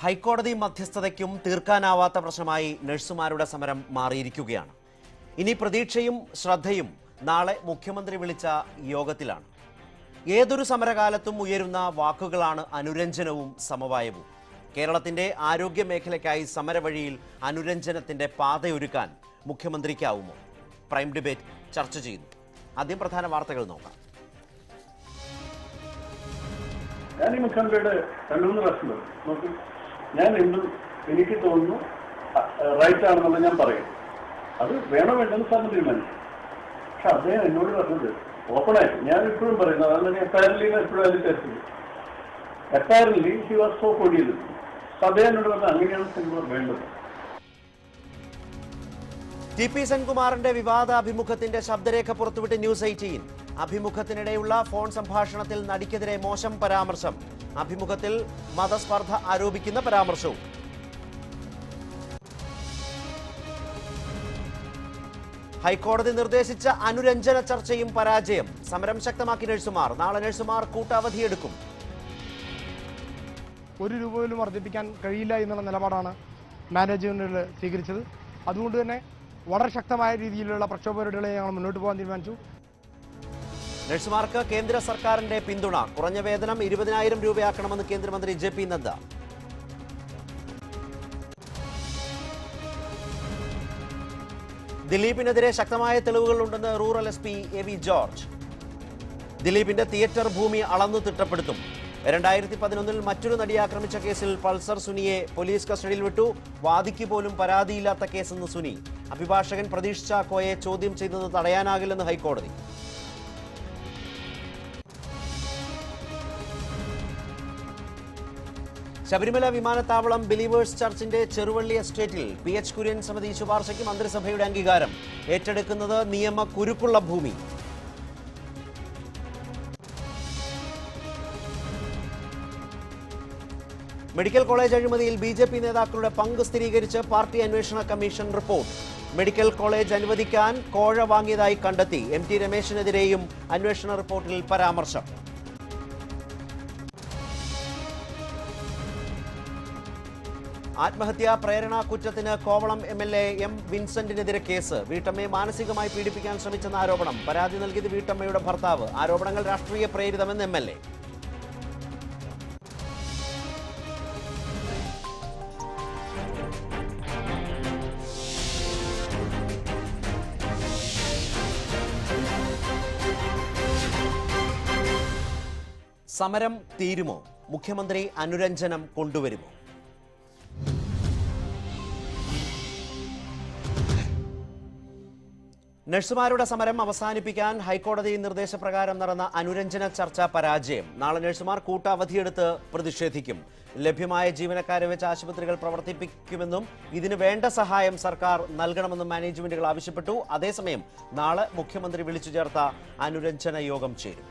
ഹൈക്കോടതി മധ്യസ്ഥതയ്ക്കും തീർക്കാനാവാത്ത പ്രശ്നമായി നഴ്സുമാരുടെ സമരം മാറിയിരിക്കുകയാണ്. ഇനി പ്രതീക്ഷയും ശ്രദ്ധയും നാളെ മുഖ്യമന്ത്രി വിളിച്ച യോഗത്തിലാണ്. ഏതൊരു സമരകാലത്തും ഉയരുന്ന വാക്കുകളാണ് അനുരഞ്ജനവും സമവായവും. കേരളത്തിന്റെ ആരോഗ്യ മേഖലയ്ക്കായി സമരവഴിയിൽ അനുരഞ്ജനത്തിന്റെ പാതയൊരുക്കാൻ മുഖ്യമന്ത്രിക്കാവുമോ? പ്രൈം ഡിബേറ്റ് ചർച്ച ചെയ്യുന്നു. ആദ്യം പ്രധാന വാർത്തകൾ നോക്കാം. ഞാൻ ഈ മുഖ്യമന്ത്രിയുടെ 2-3 പ്രാവശ്യം നോക്കി ഞാൻ എന്തും എനിക്ക് തോന്നുന്നു റൈറ്റ് ആണെന്നുള്ള ഞാൻ പറയും. അത് വേണോ വേണ്ടെന്ന് സാറിന് തീരുമാനിക്കും. പക്ഷെ അദ്ദേഹം എന്നോട് പറഞ്ഞത് ഓപ്പണായിട്ട് ഞാൻ ഇപ്പോഴും പറയുന്നത് അതാണ് അപ്പാരന്റ്ലി എപ്പോഴും അതിൽ test apparently he was so കൊടിയത്. അദ്ദേഹം എന്നോട് പറഞ്ഞത് അങ്ങനെയാണ് സിനിമ വേണ്ടത്. ടി.പി. സെൻകുമാറിന്റെ വിവാദ അഭിമുഖത്തിന്റെ ശബ്ദരേഖ പുറത്തുവിട്ട് ന്യൂസ് 18. അഭിമുഖത്തിനിടെയുള്ള ഫോൺ സംഭാഷണത്തിൽ നടിക്കെതിരെ മോശം പരാമർശം. അഭിമുഖത്തിൽ മതസ്പർദ്ധ ആരോപിക്കുന്ന പരാമർശവും. ഹൈക്കോടതി നിർദ്ദേശിച്ച അനുരഞ്ജന ചർച്ചയും പരാജയം. സമരം ശക്തമാക്കി നഴ്സുമാർ. നാളെ നഴ്സുമാർ കൂട്ടവധിയെടുക്കും. 1 രൂപ പോലും വർദ്ധിപ്പിക്കാൻ കഴിയില്ല എന്നുള്ള നിലപാടാണ് മാനേജ്മെന്റ് സ്വീകരിച്ചത്. അതുകൊണ്ട് തന്നെ വളരെ ശക്തമായ രീതിയിലുള്ള പ്രക്ഷോഭപരിപാടികളെ ഞങ്ങൾ മുന്നോട്ട് പോകാൻ തീരുമാനിച്ചു. നഴ്സുമാർക്ക് കേന്ദ്ര സർക്കാരിന്റെ പിന്തുണ. കുറഞ്ഞ വേതനം 20,000 രൂപയാക്കണമെന്ന് കേന്ദ്രമന്ത്രി ജെ.പി. നദ്ദ. ദിലീപിനെതിരെ ശക്തമായ തെളിവുകളുണ്ടെന്ന് റൂറൽ എസ്.പി. എ.വി. ജോർജ്. ദിലീപിന്റെ തിയേറ്റർ ഭൂമി അളന്നു തിട്ടപ്പെടുത്തും. 2011 മറ്റൊരു നടിയെ ആക്രമിച്ച കേസിൽ പൾസർ സുനിയെ പോലീസ് കസ്റ്റഡിയിൽ വിട്ടു. വാദിക്ക് പോലും പരാതിയില്ലാത്ത കേസെന്ന് സുനി. അഭിഭാഷകൻ പ്രതീഷ് ചാക്കോയെ ചോദ്യം ചെയ്യുന്നത് തടയാനാകില്ലെന്ന് ഹൈക്കോടതി. ശബരിമല വിമാനത്താവളം ബിലീവേഴ്സ് ചർച്ചിന്റെ ചെറുവള്ളി എസ്റ്റേറ്റിൽ PH കുര്യൻ സമിതി ശുപാർശയ്ക്ക് മന്ത്രിസഭയുടെ അംഗീകാരം. ഏറ്റെടുക്കുന്നത് നിയമ കുരുക്കുള്ള ഭൂമി. മെഡിക്കൽ കോളേജ് അഴിമതിയിൽ BJP നേതാക്കളുടെ പങ്ക് സ്ഥിരീകരിച്ച് പാർട്ടി അന്വേഷണ കമ്മീഷൻ റിപ്പോർട്ട്. മെഡിക്കൽ കോളേജ് അനുവദിക്കാൻ കോഴ വാങ്ങിയതായി കണ്ടെത്തി. MT രമേശിനെതിരെയും അന്വേഷണ റിപ്പോർട്ടിൽ പരാമർശം. ആത്മഹത്യാ പ്രേരണാ കുറ്റത്തിന് കോവളം MLA M. വിൻസെന്റിനെതിരെ കേസ്. വീട്ടമ്മയെ മാനസികമായി പീഡിപ്പിക്കാൻ ശ്രമിച്ചെന്ന ആരോപണം. പരാതി നൽകിയത് വീട്ടമ്മയുടെ ഭർത്താവ്. ആരോപണങ്ങൾ രാഷ്ട്രീയ പ്രേരിതമെന്ന് MLA. സമരം തീരുമോ? മുഖ്യമന്ത്രി അനുരഞ്ജനം കൊണ്ടുവരുമോ? നഴ്സുമാരുടെ സമരം അവസാനിപ്പിക്കാൻ ഹൈക്കോടതി നിർദ്ദേശപ്രകാരം നടന്ന അനുരഞ്ജന ചർച്ച പരാജയം. നാളെ നഴ്സുമാർ കൂട്ടവധിയെടുത്ത് പ്രതിഷേധിക്കും. ലഭ്യമായ ജീവനക്കാരെ വെച്ച് ആശുപത്രികൾ പ്രവർത്തിപ്പിക്കുമെന്നും ഇതിന് വേണ്ട സഹായം സർക്കാർ നൽകണമെന്നും മാനേജ്മെന്റുകൾ ആവശ്യപ്പെട്ടു. അതേസമയം നാളെ മുഖ്യമന്ത്രി വിളിച്ചു ചേർത്ത അനുരഞ്ജന യോഗം ചേരും.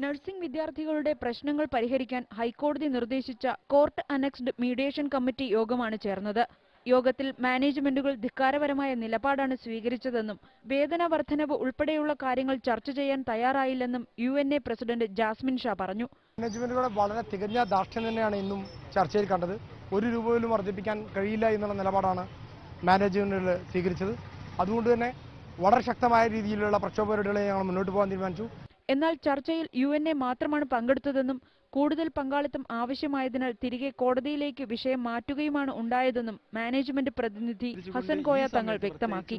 നഴ്സിംഗ് വിദ്യാർത്ഥികളുടെ പ്രശ്നങ്ങൾ പരിഹരിക്കാൻ ഹൈക്കോടതി നിർദ്ദേശിച്ച കോർട്ട് അനക്സ്ഡ് മീഡിയേഷൻ കമ്മിറ്റി യോഗമാണ് ചേർന്നത്. യോഗത്തിൽ മാനേജ്മെന്റുകൾ ധിക്കാരപരമായ നിലപാടാണ് സ്വീകരിച്ചതെന്നും വേതന വർധനവ് ഉൾപ്പെടെയുള്ള കാര്യങ്ങൾ ചർച്ച ചെയ്യാൻ തയ്യാറായില്ലെന്നും UNA പ്രസിഡന്റ് ജാസ്മിൻ ഷാ പറഞ്ഞു. മാനേജ്മെന്റുകളുടെ വളരെ തികഞ്ഞ ധാർഷ്ട്യം തന്നെയാണ് ഇന്നും ചർച്ചയിൽ കണ്ടത്. 1 രൂപ പോലും വർദ്ധിപ്പിക്കാൻ കഴിയില്ല എന്നുള്ള നിലപാടാണ് മാനേജ്മെന്റുകൾ സ്വീകരിച്ചത്. അതുകൊണ്ട് തന്നെ വളരെ ശക്തമായ രീതിയിലുള്ള പ്രക്ഷോഭപരിപാടികളെ ഞങ്ങൾ മുന്നോട്ട് പോകാൻ തീരുമാനിച്ചു. എന്നാൽ ചർച്ചയിൽ UNA മാത്രമാണ് പങ്കെടുത്തതെന്നും കൂടുതൽ പങ്കാളിത്തം ആവശ്യമായതിനാൽ തിരികെ കോടതിയിലേക്ക് വിഷയം മാറ്റുകയുമാണ് ഉണ്ടായതെന്നും മാനേജ്മെന്റ് പ്രതിനിധി ഹസൻ കോയ തങ്ങൾ വ്യക്തമാക്കി.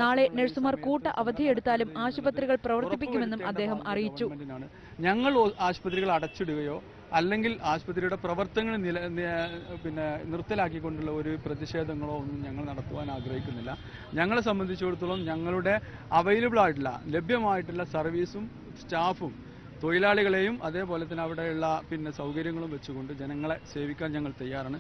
നാളെ നഴ്സുമാർ കൂട്ട അവധിയെടുത്താലും ആശുപത്രികൾ പ്രവർത്തിപ്പിക്കുമെന്നും അദ്ദേഹം അറിയിച്ചു. ഞങ്ങൾ ആശുപത്രികൾ അടച്ചിടുകയോ അല്ലെങ്കിൽ ആശുപത്രിയുടെ പ്രവർത്തനങ്ങൾ നിർത്തലാക്കിക്കൊണ്ടുള്ള ഒരു പ്രതിഷേധങ്ങളോ ഒന്നും ഞങ്ങൾ നടത്തുവാൻ ആഗ്രഹിക്കുന്നില്ല. ഞങ്ങളെ സംബന്ധിച്ചിടത്തോളം ഞങ്ങളുടെ അവൈലബിൾ ആയിട്ടുള്ള ലഭ്യമായിട്ടുള്ള സർവീസും സ്റ്റാഫും തൊഴിലാളികളെയും അതേപോലെ തന്നെ അവിടെയുള്ള സൗകര്യങ്ങളും വെച്ചുകൊണ്ട് ജനങ്ങളെ സേവിക്കാൻ ഞങ്ങൾ തയ്യാറാണ്.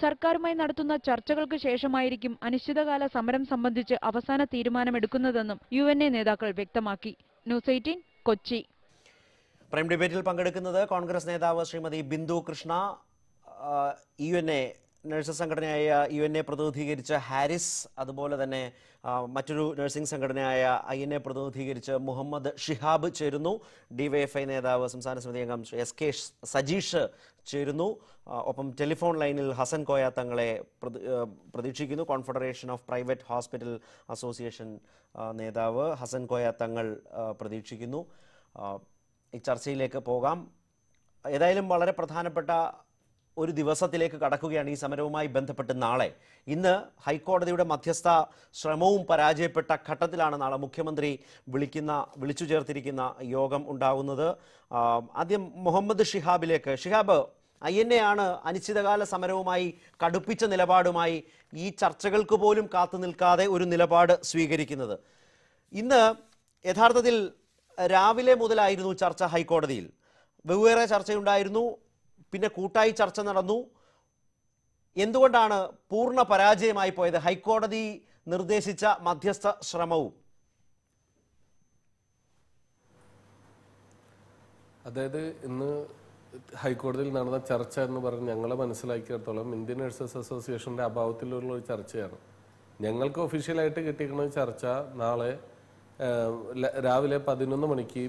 സർക്കാരുമായി നടത്തുന്ന ചർച്ചകൾക്ക് ശേഷമായിരിക്കും അനിശ്ചിതകാല സമരം സംബന്ധിച്ച് അവസാന തീരുമാനമെടുക്കുന്നതെന്നും UNA നേതാക്കൾ വ്യക്തമാക്കി. ന്യൂസ് 18 കൊച്ചി. പ്രൈം ഡിബേറ്റിൽ പങ്കെടുക്കുന്നത് കോൺഗ്രസ് നേതാവ് ശ്രീമതി ബിന്ദു കൃഷ്ണ, UNA നഴ്സസ് സംഘടനയായ UNA പ്രതിനിധീകരിച്ച് ഹാരിസ്, അതുപോലെ തന്നെ മറ്റൊരു നഴ്സിംഗ് സംഘടനയായ INA പ്രതിനിധീകരിച്ച് മുഹമ്മദ് ഷിഹാബ് ചേരുന്നു. DYFI നേതാവ് സംസ്ഥാന സമിതി അംഗം SK സജീഷ് ചേരുന്നു. ഒപ്പം ടെലിഫോൺ ലൈനിൽ ഹസൻ കോയ തങ്ങളെ പ്രതീക്ഷിക്കുന്നു. Confederation of private hospital association നേതാവ് ഹസൻ കോയ തങ്ങൾ പ്രതീക്ഷിക്കുന്നു. ഈ ചർച്ചയിലേക്ക് പോകാം. ഏതായാലും വളരെ പ്രധാനപ്പെട്ട ഒരു ദിവസത്തിലേക്ക് കടക്കുകയാണ് ഈ സമരവുമായി ബന്ധപ്പെട്ട്. നാളെ ഇന്ന് ഹൈക്കോടതിയുടെ മധ്യസ്ഥ ശ്രമവും പരാജയപ്പെട്ട ഘട്ടത്തിലാണ് നാളെ മുഖ്യമന്ത്രി വിളിച്ചു ചേർത്തിരിക്കുന്ന യോഗം ഉണ്ടാകുന്നത്. ആദ്യം മുഹമ്മദ് ഷിഹാബിലേക്ക്. ഷിഹാബ്, INA ആണ് അനിശ്ചിതകാല സമരവുമായി കടുപ്പിച്ച നിലപാടുമായി ഈ ചർച്ചകൾക്ക് പോലും കാത്തു നിൽക്കാതെ ഒരു നിലപാട് സ്വീകരിക്കുന്നത്. ഇന്ന് യഥാർത്ഥത്തിൽ രാവിലെ മുതലായിരുന്നു ചർച്ച ഹൈക്കോടതിയിൽ. വെവ്വേറെ ചർച്ചയുണ്ടായിരുന്നു, പിന്നെ കൂട്ടായി ചർച്ച നടന്നു. എന്തുകൊണ്ടാണ് പൂർണ്ണ പരാജയമായി പോയത് ഹൈക്കോടതി നിർദ്ദേശിച്ച മധ്യസ്ഥ ശ്രമവും? അതായത് ഇന്ന് ഹൈക്കോടതിയിൽ നടന്ന ചർച്ച എന്ന് പറഞ്ഞ് ഞങ്ങളെ മനസ്സിലാക്കിയിടത്തോളം ഇന്ത്യൻ നഴ്സസ് അസോസിയേഷൻ്റെ അഭാവത്തിലുള്ള ഒരു ചർച്ചയാണ്. ഞങ്ങൾക്ക് ഒഫീഷ്യലായിട്ട് കിട്ടിയിരിക്കുന്ന ചർച്ച നാളെ രാവിലെ 11 മണിക്ക്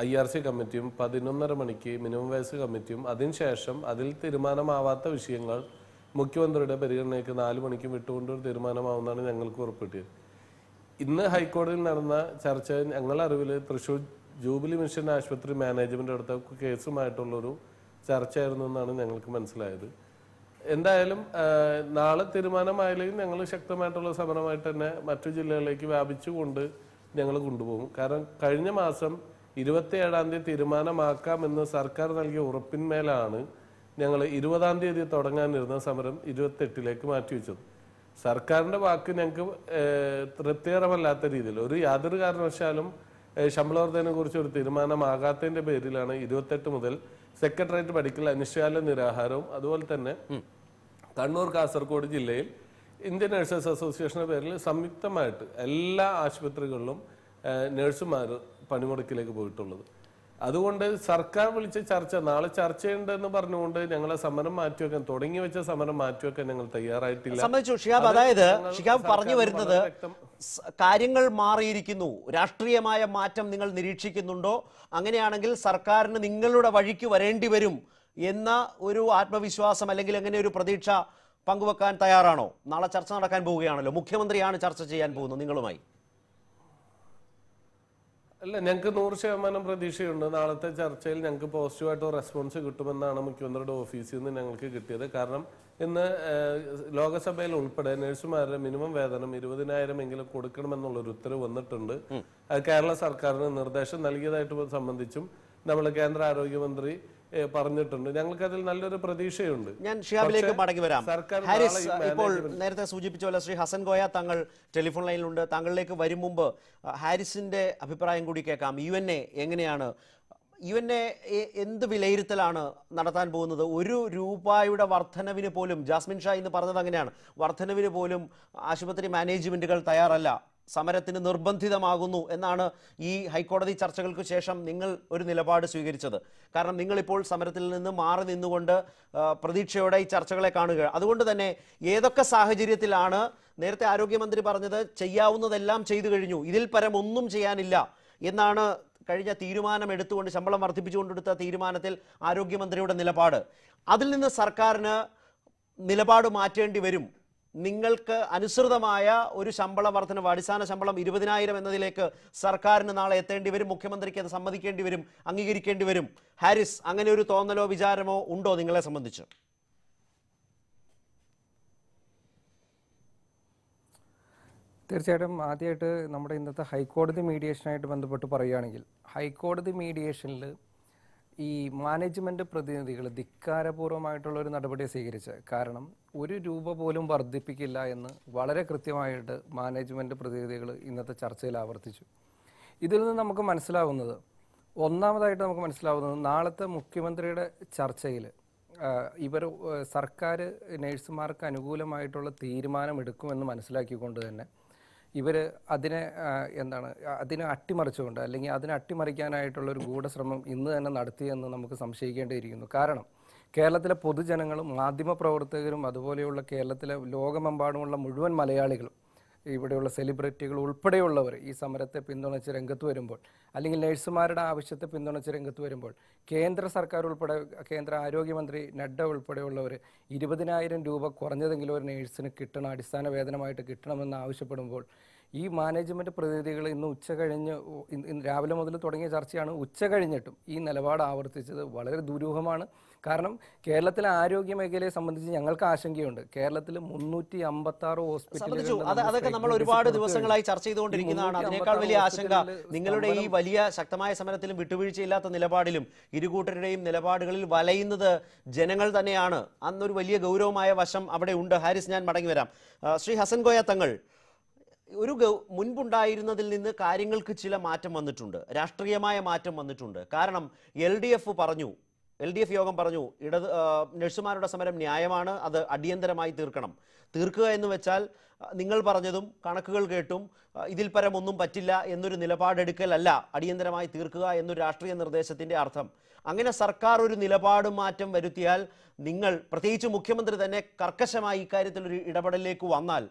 IRC കമ്മിറ്റിയും 11:30 മണിക്ക് മിനിമം വേജ് കമ്മിറ്റിയും അതിനുശേഷം അതിൽ തീരുമാനമാവാത്ത വിഷയങ്ങൾ മുഖ്യമന്ത്രിയുടെ പരിഗണനയ്ക്ക് 4 മണിക്ക് വിട്ടുകൊണ്ടൊരു തീരുമാനമാവുന്നതാണ് ഞങ്ങൾക്ക് ഉറപ്പിട്ടത്. ഇന്ന് ഹൈക്കോടതിയിൽ നടന്ന ചർച്ച ഞങ്ങളുടെ അറിവിൽ തൃശ്ശൂർ ജൂബിലി മിഷൻ ആശുപത്രി മാനേജ്മെന്റ് അടുത്ത കേസുമായിട്ടുള്ളൊരു ചർച്ചയായിരുന്നു എന്നാണ് ഞങ്ങൾക്ക് മനസ്സിലായത്. എന്തായാലും നാളെ തീരുമാനമായില്ലെങ്കിൽ ഞങ്ങൾ ശക്തമായിട്ടുള്ള സമരമായിട്ട് തന്നെ മറ്റു ജില്ലകളിലേക്ക് വ്യാപിച്ചുകൊണ്ട് ഞങ്ങൾ കൊണ്ടുപോകും. കാരണം കഴിഞ്ഞ മാസം 27-ാം തീയതി തീരുമാനമാക്കാമെന്ന് സർക്കാർ നൽകിയ ഉറപ്പിന്മേലാണ് ഞങ്ങൾ 20-ാം തീയതി തുടങ്ങാനിരുന്ന സമരം 28-ലേക്ക് മാറ്റിവെച്ചത്. സർക്കാരിൻ്റെ വാക്ക് ഞങ്ങൾക്ക് തൃപ്തികരമല്ലാത്ത രീതിയിൽ യാതൊരു കാരണവശാലും ശമ്പള വർധനയെ കുറിച്ച് ഒരു തീരുമാനമാകാത്തതിൻ്റെ പേരിലാണ് 28 മുതൽ സെക്രട്ടേറിയറ്റ് പടിക്കൽ അനിശ്ചിതകാല നിരാഹാരവും അതുപോലെ തന്നെ കണ്ണൂർ കാസർഗോഡ് ജില്ലയിൽ ഇന്ത്യൻ നഴ്സസ് അസോസിയേഷൻ്റെ പേരിൽ സംയുക്തമായിട്ട് എല്ലാ ആശുപത്രികളിലും നഴ്സുമാർ പണിമുടക്കിലേക്ക് പോയിട്ടുള്ളത്. അതുകൊണ്ട് സർക്കാർ വിളിച്ച ചർച്ച നാളെ ചർച്ചയുണ്ടെന്ന് പറഞ്ഞുകൊണ്ട് ഞങ്ങളെ സമരം മാറ്റിവെക്കാൻ തുടങ്ങി വെച്ച സമരം മാറ്റിവെക്കാൻ ഞങ്ങൾ തയ്യാറായിട്ടില്ല. ഷിഹാബ്, അതായത് ഷിഹാബ് പറഞ്ഞു വരുന്നത് കാര്യങ്ങൾ മാറിയിരിക്കുന്നു, രാഷ്ട്രീയമായ മാറ്റം നിങ്ങൾ നിരീക്ഷിക്കുന്നുണ്ടോ? അങ്ങനെയാണെങ്കിൽ സർക്കാരിന് നിങ്ങളുടെ വഴിക്ക് വരേണ്ടി വരും എന്ന ഒരു ആത്മവിശ്വാസം അല്ലെങ്കിൽ അങ്ങനെ ഒരു പ്രതീക്ഷ പങ്കുവെക്കാൻ തയ്യാറാണോ? നാളെ ചർച്ച നടക്കാൻ പോവുകയാണല്ലോ, മുഖ്യമന്ത്രിയാണ് ചർച്ച ചെയ്യാൻ പോകുന്നത് നിങ്ങളുമായി. അല്ല, ഞങ്ങൾക്ക് 100% പ്രതീക്ഷയുണ്ട്. നാളത്തെ ചർച്ചയിൽ ഞങ്ങൾക്ക് പോസിറ്റീവായിട്ട് റെസ്പോൺസ് കിട്ടുമെന്നാണ് മുഖ്യമന്ത്രിയുടെ ഓഫീസിൽ നിന്ന് ഞങ്ങൾക്ക് കിട്ടിയത്. കാരണം ഇന്ന് ലോകസഭയിൽ ഉൾപ്പെടെ നഴ്സുമാരുടെ മിനിമം വേതനം 20,000 എങ്കിലും കൊടുക്കണമെന്നുള്ളൊരു ഉത്തരവ് വന്നിട്ടുണ്ട്. അത് കേരള സർക്കാരിന് നിർദ്ദേശം നൽകിയതായിട്ട് സംബന്ധിച്ചും നമ്മൾ കേന്ദ്ര ആരോഗ്യമന്ത്രി പറഞ്ഞിട്ടുണ്ട്. ഞങ്ങൾക്ക് അതിൽ നല്ലൊരു പ്രതീക്ഷയുണ്ട്. ഞാൻ ഷിഹാബിലേക്ക് മടങ്ങി വരാം. ഹാരിസ്, ഇപ്പോൾ നേരത്തെ സൂചിപ്പിച്ച പോലെ ശ്രീ ഹസൻ കോയ തങ്ങൾ ടെലിഫോൺ ലൈനിലുണ്ട്. താങ്കളിലേക്ക് വരും മുമ്പ് ഹാരിസിന്റെ അഭിപ്രായം കൂടി കേൾക്കാം. UNA എങ്ങനെയാണ്, UNA എന്ത് വിലയിരുത്തലാണ് നടത്താൻ പോകുന്നത്? 1 രൂപയുടെ വർധനവിന് പോലും, ജാസ്മിൻ ഷാ ഇന്ന് പറഞ്ഞത് അങ്ങനെയാണ്, വർധനവിന് പോലും ആശുപത്രി മാനേജ്മെന്റുകൾ തയ്യാറല്ല, സമരത്തിന് നിർബന്ധിതമാകുന്നു എന്നാണ് ഈ ഹൈക്കോടതി ചർച്ചകൾക്ക് ശേഷം നിങ്ങൾ ഒരു നിലപാട് സ്വീകരിച്ചത്. കാരണം നിങ്ങളിപ്പോൾ സമരത്തിൽ നിന്ന് മാറി നിന്നുകൊണ്ട് പ്രതീക്ഷയോടെ ഈ ചർച്ചകളെ കാണുക. അതുകൊണ്ട് തന്നെ ഏതൊക്കെ സാഹചര്യത്തിലാണ്, നേരത്തെ ആരോഗ്യമന്ത്രി പറഞ്ഞത് ചെയ്യാവുന്നതെല്ലാം ചെയ്തു കഴിഞ്ഞു, ഇതിൽ പരം ഒന്നും ചെയ്യാനില്ല എന്നാണ് കഴിഞ്ഞ തീരുമാനം എടുത്തുകൊണ്ട്, ശമ്പളം വർദ്ധിപ്പിച്ചുകൊണ്ടെടുത്ത തീരുമാനത്തിൽ ആരോഗ്യമന്ത്രിയുടെ നിലപാട്. അതിൽ നിന്ന് സർക്കാരിന് നിലപാട് മാറ്റേണ്ടി വരും. നിങ്ങൾക്ക് അനുസൃതമായ ഒരു ശമ്പള വർധനവ്, അടിസ്ഥാന ശമ്പളം 20,000 എന്നതിലേക്ക് സർക്കാരിന് നാളെ എത്തേണ്ടി വരും. മുഖ്യമന്ത്രിക്ക് അത് സമ്മതിക്കേണ്ടി വരും, അംഗീകരിക്കേണ്ടി വരും. ഹാരിസ്, അങ്ങനെ ഒരു തോന്നലോ വിചാരമോ ഉണ്ടോ നിങ്ങളെ സംബന്ധിച്ച്? തീർച്ചയായിട്ടും ആദ്യമായിട്ട് നമ്മുടെ ഇന്നത്തെ ഹൈക്കോടതി മീഡിയേഷനായിട്ട് ബന്ധപ്പെട്ട് പറയുകയാണെങ്കിൽ, ഹൈക്കോടതി മീഡിയേഷനിൽ ഈ മാനേജ്മെൻറ്റ് പ്രതിനിധികൾ ധിക്കാരപൂർവ്വമായിട്ടുള്ളൊരു നടപടി സ്വീകരിച്ച്, കാരണം 1 രൂപ പോലും വർദ്ധിപ്പിക്കില്ല എന്ന് വളരെ കൃത്യമായിട്ട് മാനേജ്മെൻറ്റ് പ്രതിനിധികൾ ഇന്നത്തെ ചർച്ചയിൽ ആവർത്തിച്ചു. ഇതിൽ നിന്ന് നമുക്ക് മനസ്സിലാവുന്നത്, ഒന്നാമതായിട്ട് നമുക്ക് മനസ്സിലാവുന്നത്, നാളത്തെ മുഖ്യമന്ത്രിയുടെ ചർച്ചയിൽ സർക്കാർ നഴ്സുമാർക്ക് അനുകൂലമായിട്ടുള്ള തീരുമാനമെടുക്കുമെന്ന് മനസ്സിലാക്കിക്കൊണ്ട് തന്നെ ഇവർ അതിനെ അട്ടിമറിച്ചുകൊണ്ട്, അല്ലെങ്കിൽ അതിനെ അട്ടിമറിക്കാനായിട്ടുള്ളൊരു ഗൂഢശ്രമം ഇന്ന് തന്നെ നടത്തിയെന്ന് നമുക്ക് സംശയിക്കേണ്ടിയിരിക്കുന്നു. കാരണം കേരളത്തിലെ പൊതുജനങ്ങളും മാധ്യമപ്രവർത്തകരും അതുപോലെയുള്ള കേരളത്തിലെ ലോകമെമ്പാടുമുള്ള മുഴുവൻ മലയാളികളും ഇവിടെയുള്ള സെലിബ്രിറ്റികൾ ഉൾപ്പെടെയുള്ളവർ ഈ സമരത്തെ പിന്തുണച്ച് രംഗത്ത് വരുമ്പോൾ, അല്ലെങ്കിൽ നഴ്സുമാരുടെ ആവശ്യത്തെ പിന്തുണച്ച് രംഗത്ത് വരുമ്പോൾ, കേന്ദ്ര സർക്കാർ ഉൾപ്പെടെ കേന്ദ്ര ആരോഗ്യമന്ത്രി നഡ്ഡ ഉൾപ്പെടെയുള്ളവർ 20,000 രൂപ കുറഞ്ഞതെങ്കിലും ഒരു നഴ്സിന് കിട്ടണം, അടിസ്ഥാന വേതനമായിട്ട് കിട്ടണമെന്ന് ആവശ്യപ്പെടുമ്പോൾ ഈ മാനേജ്മെൻറ്റ് പ്രതിനിധികൾ ഇന്ന് ഉച്ച കഴിഞ്ഞ് രാവിലെ മുതൽ തുടങ്ങിയ ചർച്ചയാണ്, ഉച്ച കഴിഞ്ഞിട്ടും ഈ നിലപാട് ആവർത്തിച്ചത് വളരെ ദുരൂഹമാണ്. കാരണം കേരളത്തിലെ ആരോഗ്യ മേഖലയെ സംബന്ധിച്ച് ഞങ്ങൾക്ക് ആശങ്കയുണ്ട്. കേരളത്തിൽ 356 ഹോസ്പിറ്റലുകൾ അതൊക്കെ നമ്മൾ ഒരുപാട് ദിവസങ്ങളായി ചർച്ച ചെയ്തുകൊണ്ടിരിക്കുന്നതാണ്. അതിനേക്കാൾ വലിയ ആശങ്ക നിങ്ങളുടെ ഈ വലിയ ശക്തമായ സമരത്തിലും വിട്ടുവീഴ്ചയില്ലാത്ത നിലപാടിലും ഇരുകൂട്ടരുടെയും നിലപാടുകളിൽ വലയുന്നത് ജനങ്ങൾ തന്നെയാണ്. അന്നൊരു വലിയ ഗൗരവമായ വശം അവിടെ ഉണ്ട്. ഹാരിസ്, ഞാൻ മടങ്ങി വരാം. ശ്രീ ഹസൻ കോയ തങ്ങൾ, ഒരു മുൻപുണ്ടായിരുന്നതിൽ നിന്ന് കാര്യങ്ങൾക്ക് ചില മാറ്റം വന്നിട്ടുണ്ട്, രാഷ്ട്രീയമായ മാറ്റം വന്നിട്ടുണ്ട്. കാരണം LDF യോഗം പറഞ്ഞു നഴ്സുമാരുടെ സമരം ന്യായമാണ്, അത് അടിയന്തരമായി തീർക്കുക എന്ന് വെച്ചാൽ നിങ്ങൾ പറഞ്ഞതും കണക്കുകൾ കേട്ടും ഇതിൽ പരം ഒന്നും പറ്റില്ല എന്നൊരു നിലപാടെടുക്കലല്ല അടിയന്തരമായി തീർക്കുക എന്നൊരു രാഷ്ട്രീയ നിർദ്ദേശത്തിന്റെ അർത്ഥം. അങ്ങനെ സർക്കാർ ഒരു നിലപാട് മാറ്റം വരുത്തിയാൽ നിങ്ങൾ, പ്രത്യേകിച്ച് മുഖ്യമന്ത്രി തന്നെ കർക്കശമായി ഇക്കാര്യത്തിൽ ഒരു ഇടപെടലിലേക്ക് വന്നാൽ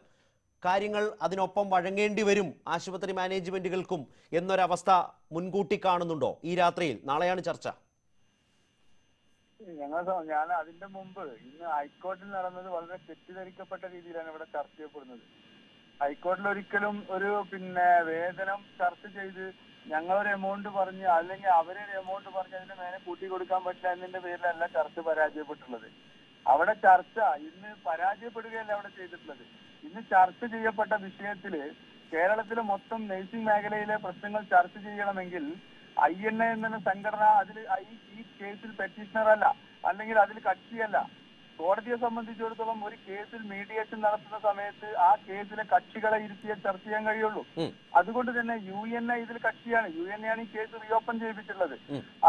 കാര്യങ്ങൾ അതിനൊപ്പം വഴങ്ങേണ്ടി വരും ആശുപത്രി മാനേജ്മെന്റുകൾക്കും എന്നൊരവസ്ഥ മുൻകൂട്ടി കാണുന്നുണ്ടോ ഈ രാത്രിയിൽ? നാളെയാണ് ചർച്ച. ഞാൻ അതിന്റെ മുമ്പ് ഇന്ന് ഹൈക്കോടതിയിൽ നടന്നത് വളരെ തെറ്റിദ്ധരിക്കപ്പെട്ട രീതിയിലാണ് ഇവിടെ ചർച്ച ചെയ്യപ്പെടുന്നത്. ഹൈക്കോടതിയിൽ ഒരിക്കലും ഒരു വേതനം ചർച്ച ചെയ്ത് ഞങ്ങളൊരു എമൗണ്ട് പറഞ്ഞ് അല്ലെങ്കിൽ അവരൊരു എമൗണ്ട് പറഞ്ഞ് അതിന്റെ മേലെ കൂട്ടി കൊടുക്കാൻ പറ്റില്ല എന്നതിന്റെ പേരിലല്ല ചർച്ച പരാജയപ്പെട്ടുള്ളത്. അവിടെ ചർച്ച ഇന്ന് പരാജയപ്പെടുകയല്ല അവിടെ ചെയ്തിട്ടുള്ളത്. ഇന്ന് ചർച്ച ചെയ്യപ്പെട്ട വിഷയത്തില് കേരളത്തിലെ മൊത്തം നഴ്സിംഗ് മേഖലയിലെ പ്രശ്നങ്ങൾ ചർച്ച ചെയ്യണമെങ്കിൽ INA എന്ന സംഘടന അതിൽ ഈ കേസിൽ പെറ്റീഷണർ അല്ല, അല്ലെങ്കിൽ അതിൽ കക്ഷിയല്ല. കോടതിയെ സംബന്ധിച്ചിടത്തോളം ഒരു കേസിൽ മീഡിയേഷൻ നടത്തുന്ന സമയത്ത് ആ കേസിലെ കക്ഷികളെ ഇരുത്തിയേ ചർച്ച ചെയ്യാൻ കഴിയുള്ളൂ. അതുകൊണ്ട് തന്നെ UNA ഇതിൽ കക്ഷിയാണ്. UNA ആണ് ഈ കേസ് റീഓപ്പൺ ചെയ്യിപ്പിച്ചിട്ടുള്ളത്.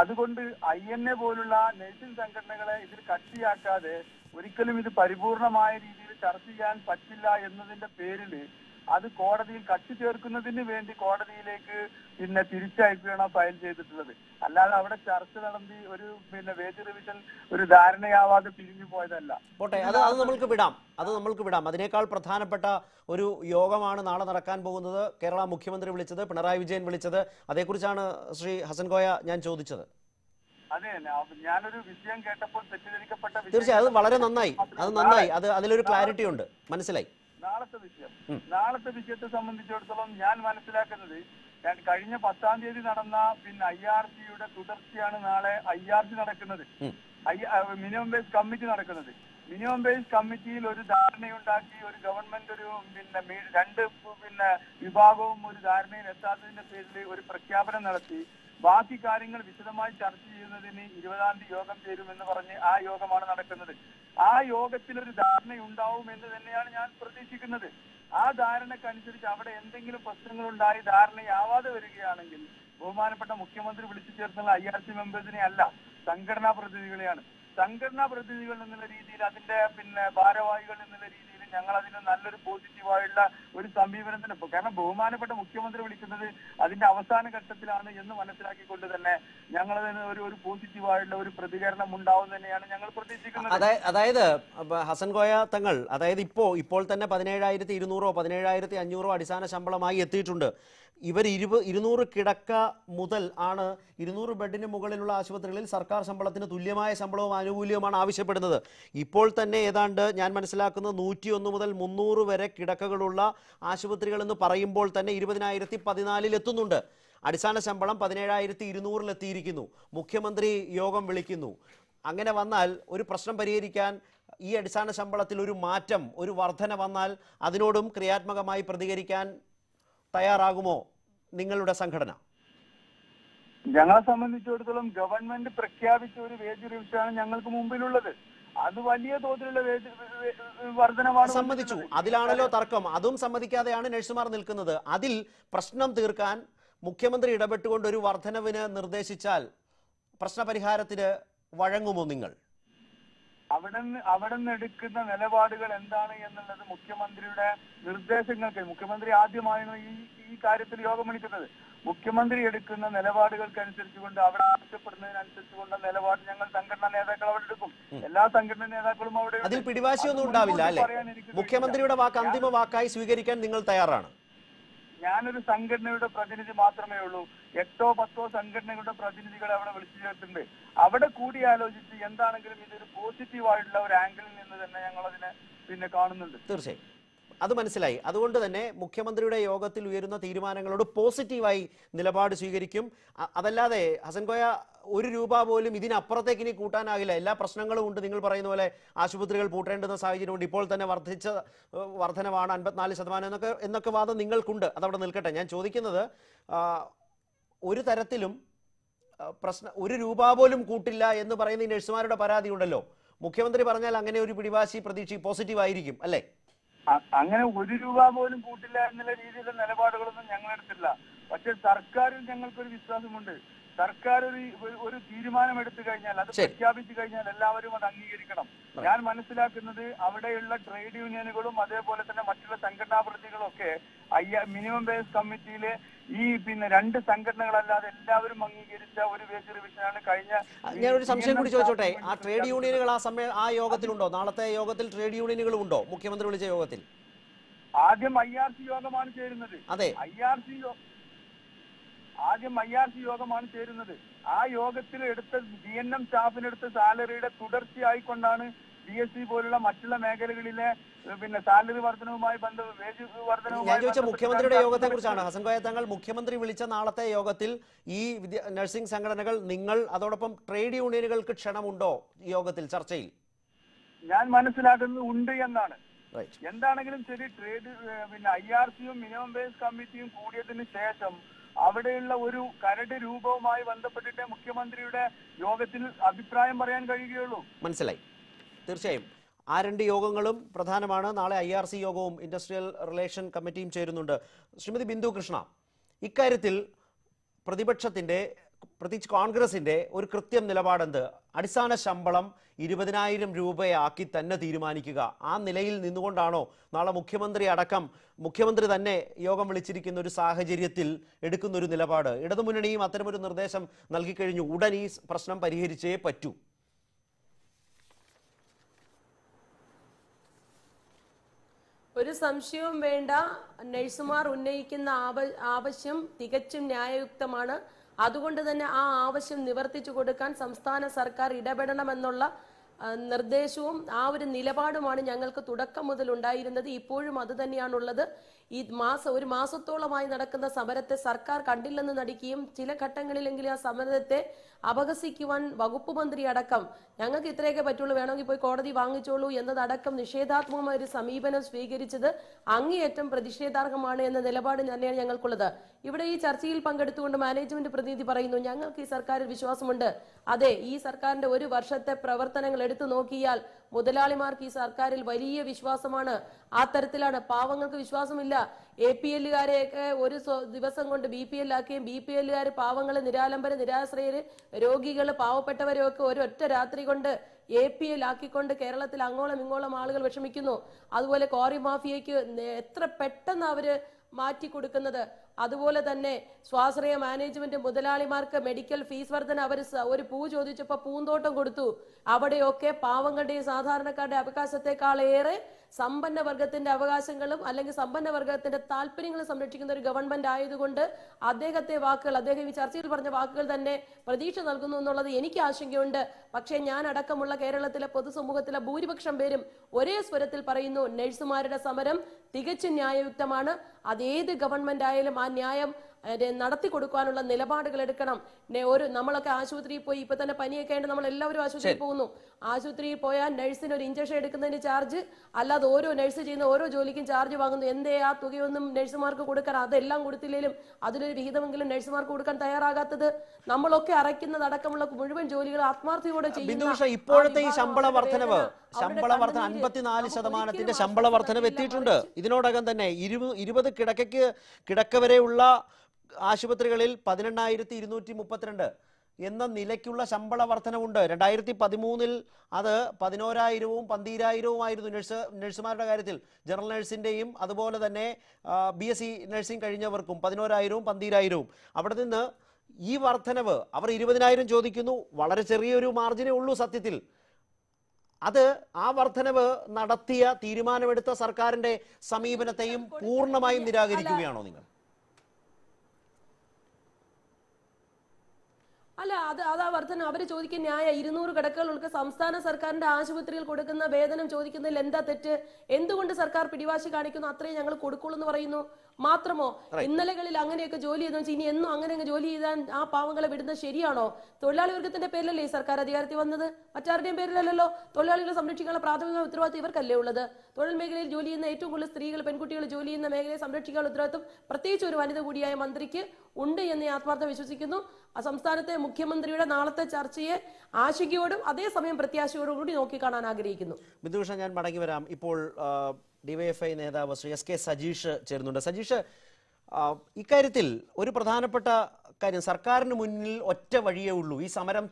അതുകൊണ്ട് INA പോലുള്ള നഴ്സിംഗ് സംഘടനകളെ ഇതിൽ കക്ഷിയാക്കാതെ ഒരിക്കലും ഇത് പരിപൂർണമായ രീതിയിൽ ചർച്ച ചെയ്യാൻ പറ്റില്ല എന്നതിന്റെ പേരിൽ അത് കോടതിയിൽ കക്ഷി ചേർക്കുന്നതിന് വേണ്ടി കോടതിയിലേക്ക് തിരിച്ചയക്കുകയാണ് ഫയൽ ചെയ്തിട്ടുള്ളത്. അല്ലാതെ അവിടെ ചർച്ച നടത്തി ഒരു വേജ് റിവിഷൻ ഒരു ധാരണയാവാതെ പിരിഞ്ഞു പോയതല്ല. പോട്ടെ, അത് നമ്മൾക്ക് വിടാം. അതിനേക്കാൾ പ്രധാനപ്പെട്ട ഒരു യോഗമാണ് നാളെ നടക്കാൻ പോകുന്നത്. കേരള മുഖ്യമന്ത്രി വിളിച്ചത്, പിണറായി വിജയൻ വിളിച്ചത്, അതേക്കുറിച്ചാണ് ശ്രീ ഹസൻ കോയ ഞാൻ ചോദിച്ചത്. അതെ, ഞാനൊരു വിഷയം കേട്ടപ്പോൾ തെറ്റിദ്ധരിക്കപ്പെട്ട തീർച്ചയായും അത് വളരെ നന്നായി, അതിലൊരു ക്ലാരിറ്റി ഉണ്ട്, മനസ്സിലായി. നാളത്തെ വിഷയത്തെ സംബന്ധിച്ചിടത്തോളം ഞാൻ മനസ്സിലാക്കുന്നത്, കഴിഞ്ഞ 10-ാം തീയതി നടന്ന IRCയുടെ തുടർച്ചയാണ് നാളെ IRC നടക്കുന്നത്, മിനിമം വേജ് കമ്മിറ്റി നടക്കുന്നത്. മിനിമം വേജ് കമ്മിറ്റിയിൽ ഒരു ധാരണയുണ്ടാക്കി ഒരു ഗവൺമെന്റ് ഒരു രണ്ട് വിഭാഗവും ഒരു ധാരണയിൽ എത്താത്തതിന്റെ പേരിൽ ഒരു പ്രഖ്യാപനം നടത്തി ബാക്കി കാര്യങ്ങൾ വിശദമായി ചർച്ച ചെയ്യുന്നതിന് 20-ാം തീയതി യോഗം ചേരുമെന്ന് പറഞ്ഞ് ആ യോഗമാണ് നടക്കുന്നത്. ആ യോഗത്തിൽ ഒരു ധാരണയുണ്ടാവും എന്ന് തന്നെയാണ് ഞാൻ പ്രതീക്ഷിക്കുന്നത്. ആ ധാരണക്കനുസരിച്ച് അവിടെ എന്തെങ്കിലും പ്രശ്നങ്ങൾ ഉണ്ടായി ധാരണയാവാതെ വരികയാണെങ്കിൽ ബഹുമാനപ്പെട്ട മുഖ്യമന്ത്രി വിളിച്ചു ചേർത്തുള്ള IRC മെമ്പേഴ്സിനെ അല്ല, സംഘടനാ പ്രതിനിധികളെയാണ്. സംഘടനാ പ്രതിനിധികൾ എന്നുള്ള രീതിയിൽ അതിന്റെ ഭാരവാഹികൾ എന്നുള്ള രീതിയിൽ ഞങ്ങൾ അതിന് നല്ലൊരു പോസിറ്റീവായുള്ള ഒരു സമീപനത്തിന്, കാരണം ബഹുമാനപ്പെട്ട മുഖ്യമന്ത്രി വിളിക്കുന്നത് അതിന്റെ അവസാന ഘട്ടത്തിലാണ് എന്ന് മനസ്സിലാക്കിക്കൊണ്ട് തന്നെ ഞങ്ങൾ അതിന് ഒരു പോസിറ്റീവായുള്ള ഒരു പ്രതികരണം ഉണ്ടാവും തന്നെയാണ് ഞങ്ങൾ പ്രതീക്ഷിക്കുന്നത്. അതായത് ഹസൻ കോയ തങ്ങൾ, അതായത് ഇപ്പോൾ തന്നെ 17,200 17,500 അടിസ്ഥാന ശമ്പളമായി എത്തിയിട്ടുണ്ട്. ഇവർ 200 കിടക്ക മുതൽ ആണ് 200 ബെഡിന് മുകളിലുള്ള ആശുപത്രികളിൽ സർക്കാർ ശമ്പളത്തിന് തുല്യമായ ശമ്പളവും ആനുകൂല്യവുമാണ് ആവശ്യപ്പെടുന്നത്. ഇപ്പോൾ തന്നെ ഏതാണ്ട് ഞാൻ മനസ്സിലാക്കുന്നത് 101 മുതൽ 300 വരെ കിടക്കകളുള്ള ആശുപത്രികൾ എന്ന് പറയുമ്പോൾ തന്നെ 20,014 എത്തുന്നുണ്ട്. അടിസ്ഥാന ശമ്പളം 17,200 എത്തിയിരിക്കുന്നു. മുഖ്യമന്ത്രി യോഗം വിളിക്കുന്നു. അങ്ങനെ വന്നാൽ ഒരു പ്രശ്നം പരിഹരിക്കാൻ ഈ അടിസ്ഥാന ശമ്പളത്തിൽ ഒരു മാറ്റം, ഒരു വർധന വന്നാൽ അതിനോടും ക്രിയാത്മകമായി പ്രതികരിക്കാൻ തയ്യാറാകുമോ നിങ്ങളുടെ സംഘടന? ഞങ്ങളെ സംബന്ധിച്ചിടത്തോളം ഗവൺമെന്റ് പ്രഖ്യാപിച്ച ഒരു വേജ് റിവിഷനാണ് ഞങ്ങൾക്ക് മുമ്പിലുള്ളത്. അത് വലിയ തോതിലുള്ള വർധനമാണ്. സമ്മതിച്ചു, അതിലാണല്ലോ തർക്കം. അതും സമ്മതിക്കാതെയാണ് നഴ്സുമാർ നിൽക്കുന്നത്. അതിൽ പ്രശ്നം തീർക്കാൻ മുഖ്യമന്ത്രി ഇടപെട്ടുകൊണ്ട് ഒരു വർധനവിന് നിർദ്ദേശിച്ചാൽ പ്രശ്നപരിഹാരത്തിന് വഴങ്ങുമോ നിങ്ങൾ? അവിടെ നിന്ന് എടുക്കുന്ന നിലപാടുകൾ എന്താണ് എന്നുള്ളത് മുഖ്യമന്ത്രിയുടെ നിർദ്ദേശങ്ങൾക്ക്, മുഖ്യമന്ത്രി ആദ്യമായിരുന്നു ഈ കാര്യത്തിൽ യോഗം വിളിക്കുന്നത്. മുഖ്യമന്ത്രി എടുക്കുന്ന നിലപാടുകൾക്കനുസരിച്ചുകൊണ്ട് അവിടെ ആവശ്യപ്പെടുന്നതിനനുസരിച്ചുകൊണ്ട് നിലപാട് ഞങ്ങൾ സംഘടനാ നേതാക്കൾ അവിടെ എടുക്കും. എല്ലാ സംഘടനാ നേതാക്കളും അവിടെ. അതിൽ പിടിവാശിയൊന്നും ഉണ്ടാവില്ല അല്ലെ? മുഖ്യമന്ത്രിയുടെ വാക്ക് അന്തിമ വാക്കായി സ്വീകരിക്കാൻ നിങ്ങൾ തയ്യാറാണ്? ഞാനൊരു സംഘടനയുടെ പ്രതിനിധി മാത്രമേ ഉള്ളൂ. 8 or 10 സംഘടനകളുടെ പ്രതിനിധികളെ അവിടെ വിളിച്ചു ചേർത്തിട്ടുണ്ട്. അവിടെ കൂടിയാലോചിച്ച് എന്താണെങ്കിലും ഇതൊരു പോസിറ്റീവായിട്ടുള്ള ഒരു ആംഗിളിൽ നിന്ന് തന്നെ ഞങ്ങൾ അതിനെ കാണുന്നുണ്ട്. തീർച്ചയായും അത് മനസ്സിലായി. അതുകൊണ്ട് തന്നെ മുഖ്യമന്ത്രിയുടെ യോഗത്തിൽ ഉയരുന്ന തീരുമാനങ്ങളോട് പോസിറ്റീവായി നിലപാട് സ്വീകരിക്കും. അതല്ലാതെ ഹസൻ കോയ 1 രൂപ പോലും ഇതിനപ്പുറത്തേക്ക് ഇനി കൂട്ടാനാകില്ല. എല്ലാ പ്രശ്നങ്ങളും ഉണ്ട്. നിങ്ങൾ പറയുന്ന പോലെ ആശുപത്രികൾ പൂട്ടേണ്ടുന്ന സാഹചര്യമുണ്ട്. ഇപ്പോൾ തന്നെ വർധനവാണ് 54% എന്നൊക്കെ വാദം നിങ്ങൾക്കുണ്ട്. അതവിടെ നിൽക്കട്ടെ. ഞാൻ ചോദിക്കുന്നത് ഒരു തരത്തിലും 1 രൂപ പോലും കൂട്ടില്ല എന്ന് പറയുന്ന ഈ നഴ്സുമാരുടെ പരാതി ഉണ്ടല്ലോ. മുഖ്യമന്ത്രി പറഞ്ഞാൽ അങ്ങനെ ഒരു പിടിവാശി പോസിറ്റീവ് ആയിരിക്കും അല്ലേ? അങ്ങനെ 1 രൂപ പോലും കൂട്ടില്ല എന്നുള്ള രീതിയിലുള്ള നിലപാടുകളൊന്നും ഞങ്ങൾ എടുത്തില്ല. പക്ഷെ സർക്കാരിൽ ഞങ്ങൾക്കൊരു വിശ്വാസമുണ്ട്. സർക്കാർ ഒരു തീരുമാനം എടുത്തു കഴിഞ്ഞാൽ, അത് പ്രഖ്യാപിച്ചു കഴിഞ്ഞാൽ എല്ലാവരും അത് അംഗീകരിക്കണം. ഞാൻ മനസ്സിലാക്കുന്നത് അവിടെയുള്ള ട്രേഡ് യൂണിയനുകളും അതേപോലെ തന്നെ മറ്റുള്ള സംഘടനാ പ്രതികളും ഒക്കെ മിനിമം വേജ് കമ്മിറ്റിയിലെ ഈ 2 സംഘടനകളല്ലാതെ എല്ലാവരും അംഗീകരിച്ച ഒരു വേജ് റിവിഷനാണ് കഴിഞ്ഞ. ഞാനൊരു സംശയം കൂടി ചോദിച്ചോട്ടെ. ആ ട്രേഡ് യൂണിയനുകൾ ആ യോഗത്തിലുണ്ടോ? നാളത്തെ യോഗത്തിൽ ട്രേഡ് യൂണിയനുകളും ഉണ്ടോ? മുഖ്യമന്ത്രി വിളിച്ച യോഗത്തിൽ ആദ്യം IRC യോഗമാണ് ചേരുന്നത്. അതെ, ആദ്യം IRC യോഗമാണ് ചേരുന്നത്. ആ യോഗത്തിൽ എടുത്ത GNM സ്റ്റാഫിനെടുത്ത സാലറിയുടെ തുടർച്ചയായിക്കൊണ്ടാണ് DSC പോലുള്ള മറ്റുള്ള മേഖലകളിലെ സാലറി വർധനവുമായി വേജ് വർധനവുമായി. ഞാൻ ചോദിച്ച മുഖ്യമന്ത്രിയുടെ യോഗത്തെ കുറിച്ചാണ്. ഹസൻ കോയ തങ്ങൾ, മുഖ്യമന്ത്രി വിളിച്ച നാളത്തെ യോഗത്തിൽ ഈ നഴ്സിംഗ് സംഘടനകൾ, നിങ്ങൾ, അതോടൊപ്പം ട്രേഡ് യൂണിയനുകൾക്ക് ക്ഷണമുണ്ടോ ഈ യോഗത്തിൽ, ചർച്ചയിൽ? ഞാൻ മനസ്സിലാക്കുന്നത് ഉണ്ട് എന്നാണ്. എന്താണെങ്കിലും ശരി, ട്രേഡ് IRCയും മിനിമം വേജ് കമ്മിറ്റിയും കൂടിയതിന് ശേഷം അവിടെയുള്ള ഒരു കരട് രൂപവുമായി ബന്ധപ്പെട്ടിട്ട് മുഖ്യമന്ത്രിയുടെ യോഗത്തിൽ അഭിപ്രായം പറയാൻ കഴിയുകയുള്ളൂ. മനസ്സിലായി. തീർച്ചയായും ആ 2 യോഗങ്ങളും പ്രധാനമാണ്. നാളെ IRC യോഗവും ഇൻഡസ്ട്രിയൽ റിലേഷൻ കമ്മിറ്റിയും ചേരുന്നുണ്ട്. ശ്രീമതി ബിന്ദു കൃഷ്ണ, ഇക്കാര്യത്തിൽ പ്രതിപക്ഷത്തിൻ്റെ, പ്രത്യേകിച്ച് കോൺഗ്രസിൻ്റെ ഒരു കൃത്യം നിലപാടെന്ത്? അടിസ്ഥാന ശമ്പളം 20,000 രൂപയാക്കി തന്നെ തീരുമാനിക്കുക. ആ നിലയിൽ നിന്നുകൊണ്ടാണോ നാളെ മുഖ്യമന്ത്രി തന്നെ യോഗം വിളിച്ചിരിക്കുന്ന ഒരു സാഹചര്യത്തിൽ എടുക്കുന്നൊരു നിലപാട്? ഇടതുമുന്നണിയും അത്തരമൊരു നിർദ്ദേശം നൽകിക്കഴിഞ്ഞു. ഉടൻ ഈ പ്രശ്നം പരിഹരിച്ചേ പറ്റൂ. ഒരു സംശയവും വേണ്ട, നഴ്സുമാർ ഉന്നയിക്കുന്ന ആവശ്യം തികച്ചും ന്യായയുക്തമാണ്. അതുകൊണ്ട് തന്നെ ആ ആവശ്യം നിവർത്തിച്ചു കൊടുക്കാൻ സംസ്ഥാന സർക്കാർ ഇടപെടണമെന്നുള്ള നിർദ്ദേശവും ആ ഒരു നിലപാടുമാണ് ഞങ്ങൾക്ക് തുടക്കം മുതൽ ഉണ്ടായിരുന്നത്. ഇപ്പോഴും അത് തന്നെയാണുള്ളത്. ഒരു മാസത്തോളമായി നടക്കുന്ന സമരത്തെ സർക്കാർ കണ്ടില്ലെന്ന് നടിക്കുകയും ചില ഘട്ടങ്ങളിലെങ്കിലും ആ സമരത്തെ അപഹസിക്കുവാൻ വകുപ്പ് മന്ത്രി അടക്കം ഞങ്ങൾക്ക് ഇത്രയൊക്കെ പറ്റുള്ളൂ, വേണമെങ്കിൽ പോയി കോടതി വാങ്ങിച്ചോളൂ എന്നതടക്കം നിഷേധാത്മകമായ ഒരു സമീപനം സ്വീകരിച്ചത് അങ്ങേയറ്റം പ്രതിഷേധാർഹമാണ് എന്ന നിലപാട് തന്നെയാണ് ഞങ്ങൾക്കുള്ളത്. ഇവിടെ ഈ ചർച്ചയിൽ പങ്കെടുത്തുകൊണ്ട് മാനേജ്മെന്റ് പ്രതിനിധി പറയുന്നു ഞങ്ങൾക്ക് ഈ സർക്കാരിൽ വിശ്വാസമുണ്ട്. അതെ, ഈ സർക്കാരിന്റെ 1 വർഷത്തെ പ്രവർത്തനങ്ങൾ എടുത്തു നോക്കിയാൽ മുതലാളിമാർക്ക് ഈ സർക്കാരിൽ വലിയ വിശ്വാസമാണ്. ആ തരത്തിലാണ്. പാവങ്ങൾക്ക് വിശ്വാസമില്ല. APLകാരെയൊക്കെ ഒരു ദിവസം കൊണ്ട് BPL ആക്കുകയും BPLകാര് പാവങ്ങള്, നിരാലംബര്, നിരാശ്രയര്, രോഗികള്, പാവപ്പെട്ടവരെയൊക്കെ ഒരൊറ്റ രാത്രി കൊണ്ട് APL ആക്കിക്കൊണ്ട് കേരളത്തിൽ അങ്ങോളം ഇങ്ങോളം ആളുകൾ വിഷമിക്കുന്നു. അതുപോലെ ക്വാറി മാഫിയയ്ക്ക് എത്ര പെട്ടെന്ന് അവര് മാറ്റി കൊടുക്കുന്നത്. അതുപോലെ തന്നെ സ്വാശ്രയ മാനേജ്മെന്റ് മുതലാളിമാർക്ക് മെഡിക്കൽ ഫീസ് വർധന അവർ ഒരു പൂ ചോദിച്ചപ്പോൾ പൂന്തോട്ടം കൊടുത്തു. അവിടെയൊക്കെ പാവങ്ങളുടെയും സാധാരണക്കാരുടെ അവകാശത്തെക്കാളേറെ സമ്പന്ന വർഗത്തിന്റെ അവകാശങ്ങളും അല്ലെങ്കിൽ സമ്പന്ന വർഗത്തിന്റെ താല്പര്യങ്ങളും സംരക്ഷിക്കുന്ന ഒരു ഗവൺമെന്റ് ആയതുകൊണ്ട് അദ്ദേഹം ഈ ചർച്ചയിൽ പറഞ്ഞ വാക്കുകൾ തന്നെ പ്രതീക്ഷ നൽകുന്നു എന്നുള്ളത് എനിക്ക് ആശങ്കയുണ്ട്. പക്ഷേ ഞാൻ അടക്കമുള്ള കേരളത്തിലെ പൊതുസമൂഹത്തിലെ ഭൂരിപക്ഷം പേരും ഒരേ സ്വരത്തിൽ പറയുന്നു നഴ്സുമാരുടെ സമരം തികച്ചും ന്യായയുക്തമാണ്. അതേത് ഗവൺമെന്റ് ആയാലും ആ ന്യായം നടത്തി കൊടുക്കാനുള്ള നിലപാടുകൾ എടുക്കണം. നമ്മളൊക്കെ ആശുപത്രിയിൽ പോയി, ഇപ്പൊ തന്നെ പനിയൊക്കെ ആയിട്ട് നമ്മൾ എല്ലാവരും ആശുപത്രിയിൽ പോകുന്നു. ആശുപത്രിയിൽ പോയാൽ നഴ്സിന് ഒരു ഇഞ്ചക്ഷൻ എടുക്കുന്നതിന് ചാർജ്, അല്ലാതെ ഓരോ നഴ്സ് ചെയ്യുന്ന ഓരോ ജോലിക്കും ചാർജ് വാങ്ങുന്നു. എന്തേ ആ തുകയൊന്നും നഴ്സുമാർക്ക് കൊടുക്കാൻ, അതെല്ലാം കൊടുത്തില്ലെങ്കിലും അതിലൊരു വിഹിതമെങ്കിലും നഴ്സുമാർക്ക് കൊടുക്കാൻ തയ്യാറാകാത്തത്? നമ്മളൊക്കെ അടയ്ക്കുന്നതടക്കമുള്ള മുഴുവൻ ജോലികൾ ആത്മാർത്ഥയോടെ ചെയ്യുന്നു. ഇപ്പോഴത്തെ ഈ ശമ്പള വർധന 54% ശമ്പള വർധനവ് എത്തിയിട്ടുണ്ട്. ഇതിനോടകം തന്നെ 20 കിടക്ക വരെയുള്ള ആശുപത്രികളിൽ 18,232 എന്ന നിലയ്ക്കുള്ള ശമ്പള വർധനവുണ്ട്. 2013 അത് 11,000-ഉം 12,000-ഉം നഴ്സുമാരുടെ കാര്യത്തിൽ, ജനറൽ നഴ്സിൻ്റെയും അതുപോലെ തന്നെ BSc നഴ്സിംഗ് കഴിഞ്ഞവർക്കും 11,000-ഉം 12,000-ഉം. അവിടെ നിന്ന് ഈ വർധനവ് അവർ 20,000 ചോദിക്കുന്നു. വളരെ ചെറിയൊരു മാർജിനേ ഉള്ളൂ സത്യത്തിൽ. അത് ആ വർധനവ് നടത്തിയ തീരുമാനമെടുത്ത സർക്കാരിന്റെ സമീപനത്തെയും പൂർണ്ണമായും നിരാകരിക്കുകയാണോ നിങ്ങൾ? അല്ല, അതാ വർധന. അവർ ചോദിക്കുന്ന ന്യായ 200 കിടക്കകൾക്ക് സംസ്ഥാന സർക്കാരിന്റെ ആശുപത്രിയിൽ കൊടുക്കുന്ന വേതനം ചോദിക്കുന്നതിൽ എന്താ തെറ്റ്? എന്തുകൊണ്ട് സർക്കാർ പിടിവാശി കാണിക്കുന്നു? അത്രയും ഞങ്ങൾ കൊടുക്കുള്ളൂ എന്ന് പറയുന്നു. മാത്രമോ ഇന്നലകളിൽ അങ്ങനെയൊക്കെ ജോലി ചെയ്തെന്ന് വെച്ചാൽ ഇനി എന്നും അങ്ങനെ ജോലി ചെയ്താൽ ആ പാവങ്ങളെ വിടുന്നത് ശരിയാണോ? തൊഴിലാളി വർഗത്തിന്റെ പേരിലല്ലേ ഈ സർക്കാർ അധികാരത്തിൽ വന്നത്? മറ്റാരുടെയും പേരിലല്ലോ. തൊഴിലാളികളെ സംരക്ഷിക്കാനുള്ള പ്രാഥമിക ഉത്തരവാദിത്വം ഇവർക്കല്ലേ ഉള്ളത്? തൊഴിൽ മേഖലയിൽ ജോലി ചെയ്യുന്ന ഏറ്റവും കൂടുതൽ സ്ത്രീകൾ, പെൺകുട്ടികൾ ജോലി ചെയ്യുന്ന മേഖലയെ സംരക്ഷിക്കാനുള്ള ഉത്തരവാദിത്വം പ്രത്യേകിച്ച് ഒരു വനിത കൂടിയായ മന്ത്രിക്ക് ഉണ്ട് എന്ന് ആത്മാർത്ഥം വിശ്വസിക്കുന്നു. ആ സംസ്ഥാനത്തെ മുഖ്യമന്ത്രിയുടെ നാളത്തെ ചർച്ചയെ ആശങ്കയോടും അതേസമയം പ്രത്യാശയോടും കൂടി നോക്കിക്കാണാൻ ആഗ്രഹിക്കുന്നു. ബിന്ദുകൃഷ്ണൻ, ഞാൻ മടങ്ങി വരാം. ഇപ്പോൾ DYFI നേതാവ് ശ്രീ SK സജീഷ് ചേരുന്നുണ്ട്. സജീഷ്, ഇക്കാര്യത്തിൽ ഒരു പ്രധാനപ്പെട്ട കാര്യം, സർക്കാരിന് മുന്നിൽ ഒറ്റ വഴിയേ ഉള്ളൂ, ഈ സമരം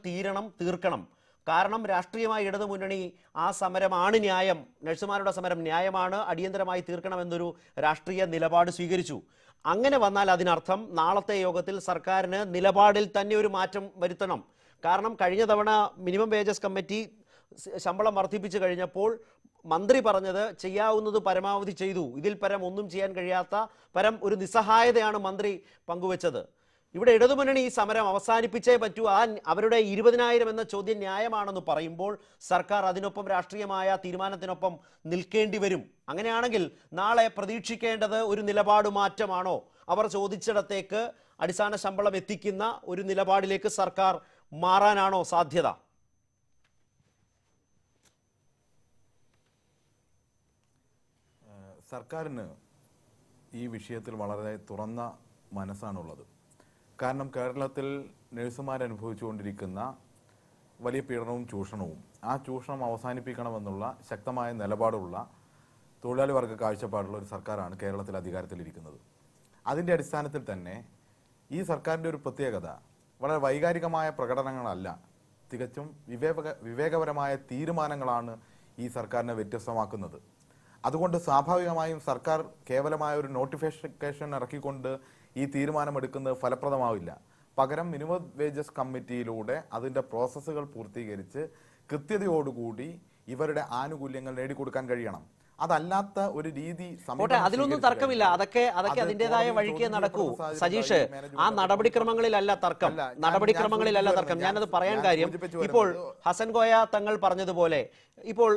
തീർക്കണം. കാരണം രാഷ്ട്രീയമായി ഇടതു മുന്നണി ആ സമരമാണ് ന്യായം, നഴ്സുമാരുടെ സമരം ന്യായമാണ്, അടിയന്തരമായി തീർക്കണമെന്നൊരു രാഷ്ട്രീയ നിലപാട് സ്വീകരിച്ചു. അങ്ങനെ വന്നാൽ അതിനർത്ഥം നാളത്തെ യോഗത്തിൽ സർക്കാരിന് നിലപാടിൽ തന്നെ ഒരു മാറ്റം വരുത്തണം. കാരണം കഴിഞ്ഞ തവണ മിനിമം വേജസ് കമ്മിറ്റി ശമ്പളം വർദ്ധിപ്പിച്ചു കഴിഞ്ഞപ്പോൾ മന്ത്രി പറഞ്ഞത് ചെയ്യാവുന്നത് പരമാവധി ചെയ്തു, ഇതിൽ പരം ഒന്നും ചെയ്യാൻ കഴിയാത്ത പരം ഒരു നിസ്സഹായതയാണ് മന്ത്രി പങ്കുവച്ചത്. ഇവിടെ ഇടതുമുന്നണി ഈ സമരം അവസാനിപ്പിച്ചേ പറ്റൂ, അവരുടെ 20,000 എന്ന ചോദ്യം ന്യായമാണെന്ന് പറയുമ്പോൾ സർക്കാർ അതിനൊപ്പം രാഷ്ട്രീയമായ തീരുമാനത്തിനൊപ്പം നിൽക്കേണ്ടി വരും. അങ്ങനെയാണെങ്കിൽ നാളെ പ്രതീക്ഷിക്കേണ്ടത് ഒരു നിലപാട് മാറ്റമാണോ? അവർ ചോദിച്ചിടത്തേക്ക് അടിസ്ഥാന ശമ്പളം എത്തിക്കുന്ന ഒരു നിലപാടിലേക്ക് സർക്കാർ മാറാനാണോ സാധ്യത? സർക്കാരിന് ഈ വിഷയത്തിൽ വളരെ തുറന്ന മനസ്സാണുള്ളത്. കാരണം കേരളത്തിൽ നഴ്സുമാരനുഭവിച്ചുകൊണ്ടിരിക്കുന്ന വലിയ പീഡനവും ചൂഷണവും, ആ ചൂഷണം അവസാനിപ്പിക്കണമെന്നുള്ള ശക്തമായ നിലപാടുള്ള തൊഴിലാളി വർഗ കാഴ്ചപ്പാടുള്ള ഒരു സർക്കാരാണ് കേരളത്തിൽ അധികാരത്തിലിരിക്കുന്നത്. അതിൻ്റെ അടിസ്ഥാനത്തിൽ തന്നെ ഈ സർക്കാരിൻ്റെ ഒരു പ്രത്യേകത വളരെ വൈകാരികമായ പ്രകടനങ്ങളല്ല, തികച്ചും വിവേകപരമായ തീരുമാനങ്ങളാണ് ഈ സർക്കാരിനെ വ്യത്യസ്തമാക്കുന്നത്. അതുകൊണ്ട് സ്വാഭാവികമായും സർക്കാർ കേവലമായ ഒരു നോട്ടിഫിക്കേഷൻ ഇറക്കിക്കൊണ്ട് ഈ തീരുമാനമെടുക്കുന്നത് ഫലപ്രദമാവില്ല. പകരം മിനിമം വേജസ് കമ്മിറ്റിയിലൂടെ അതിൻ്റെ പ്രോസസ്സുകൾ പൂർത്തീകരിച്ച് കൃത്യതയോടുകൂടി ഇവരുടെ ആനുകൂല്യങ്ങൾ നേടിക്കൊടുക്കാൻ കഴിയണം. അതല്ലാത്ത ഒരു രീതി അതിലൊന്നും തർക്കമില്ല, അതൊക്കെ അതിൻ്റെതായ വഴിക്ക് നടക്കൂ. സജീഷ്, ആ നടപടിക്രമങ്ങളിലല്ല തർക്കം. ഞാനത് പറയാൻ കാര്യം, ഇപ്പോൾ ഹസൻ കോയ തങ്ങൾ പറഞ്ഞതുപോലെ ഇപ്പോൾ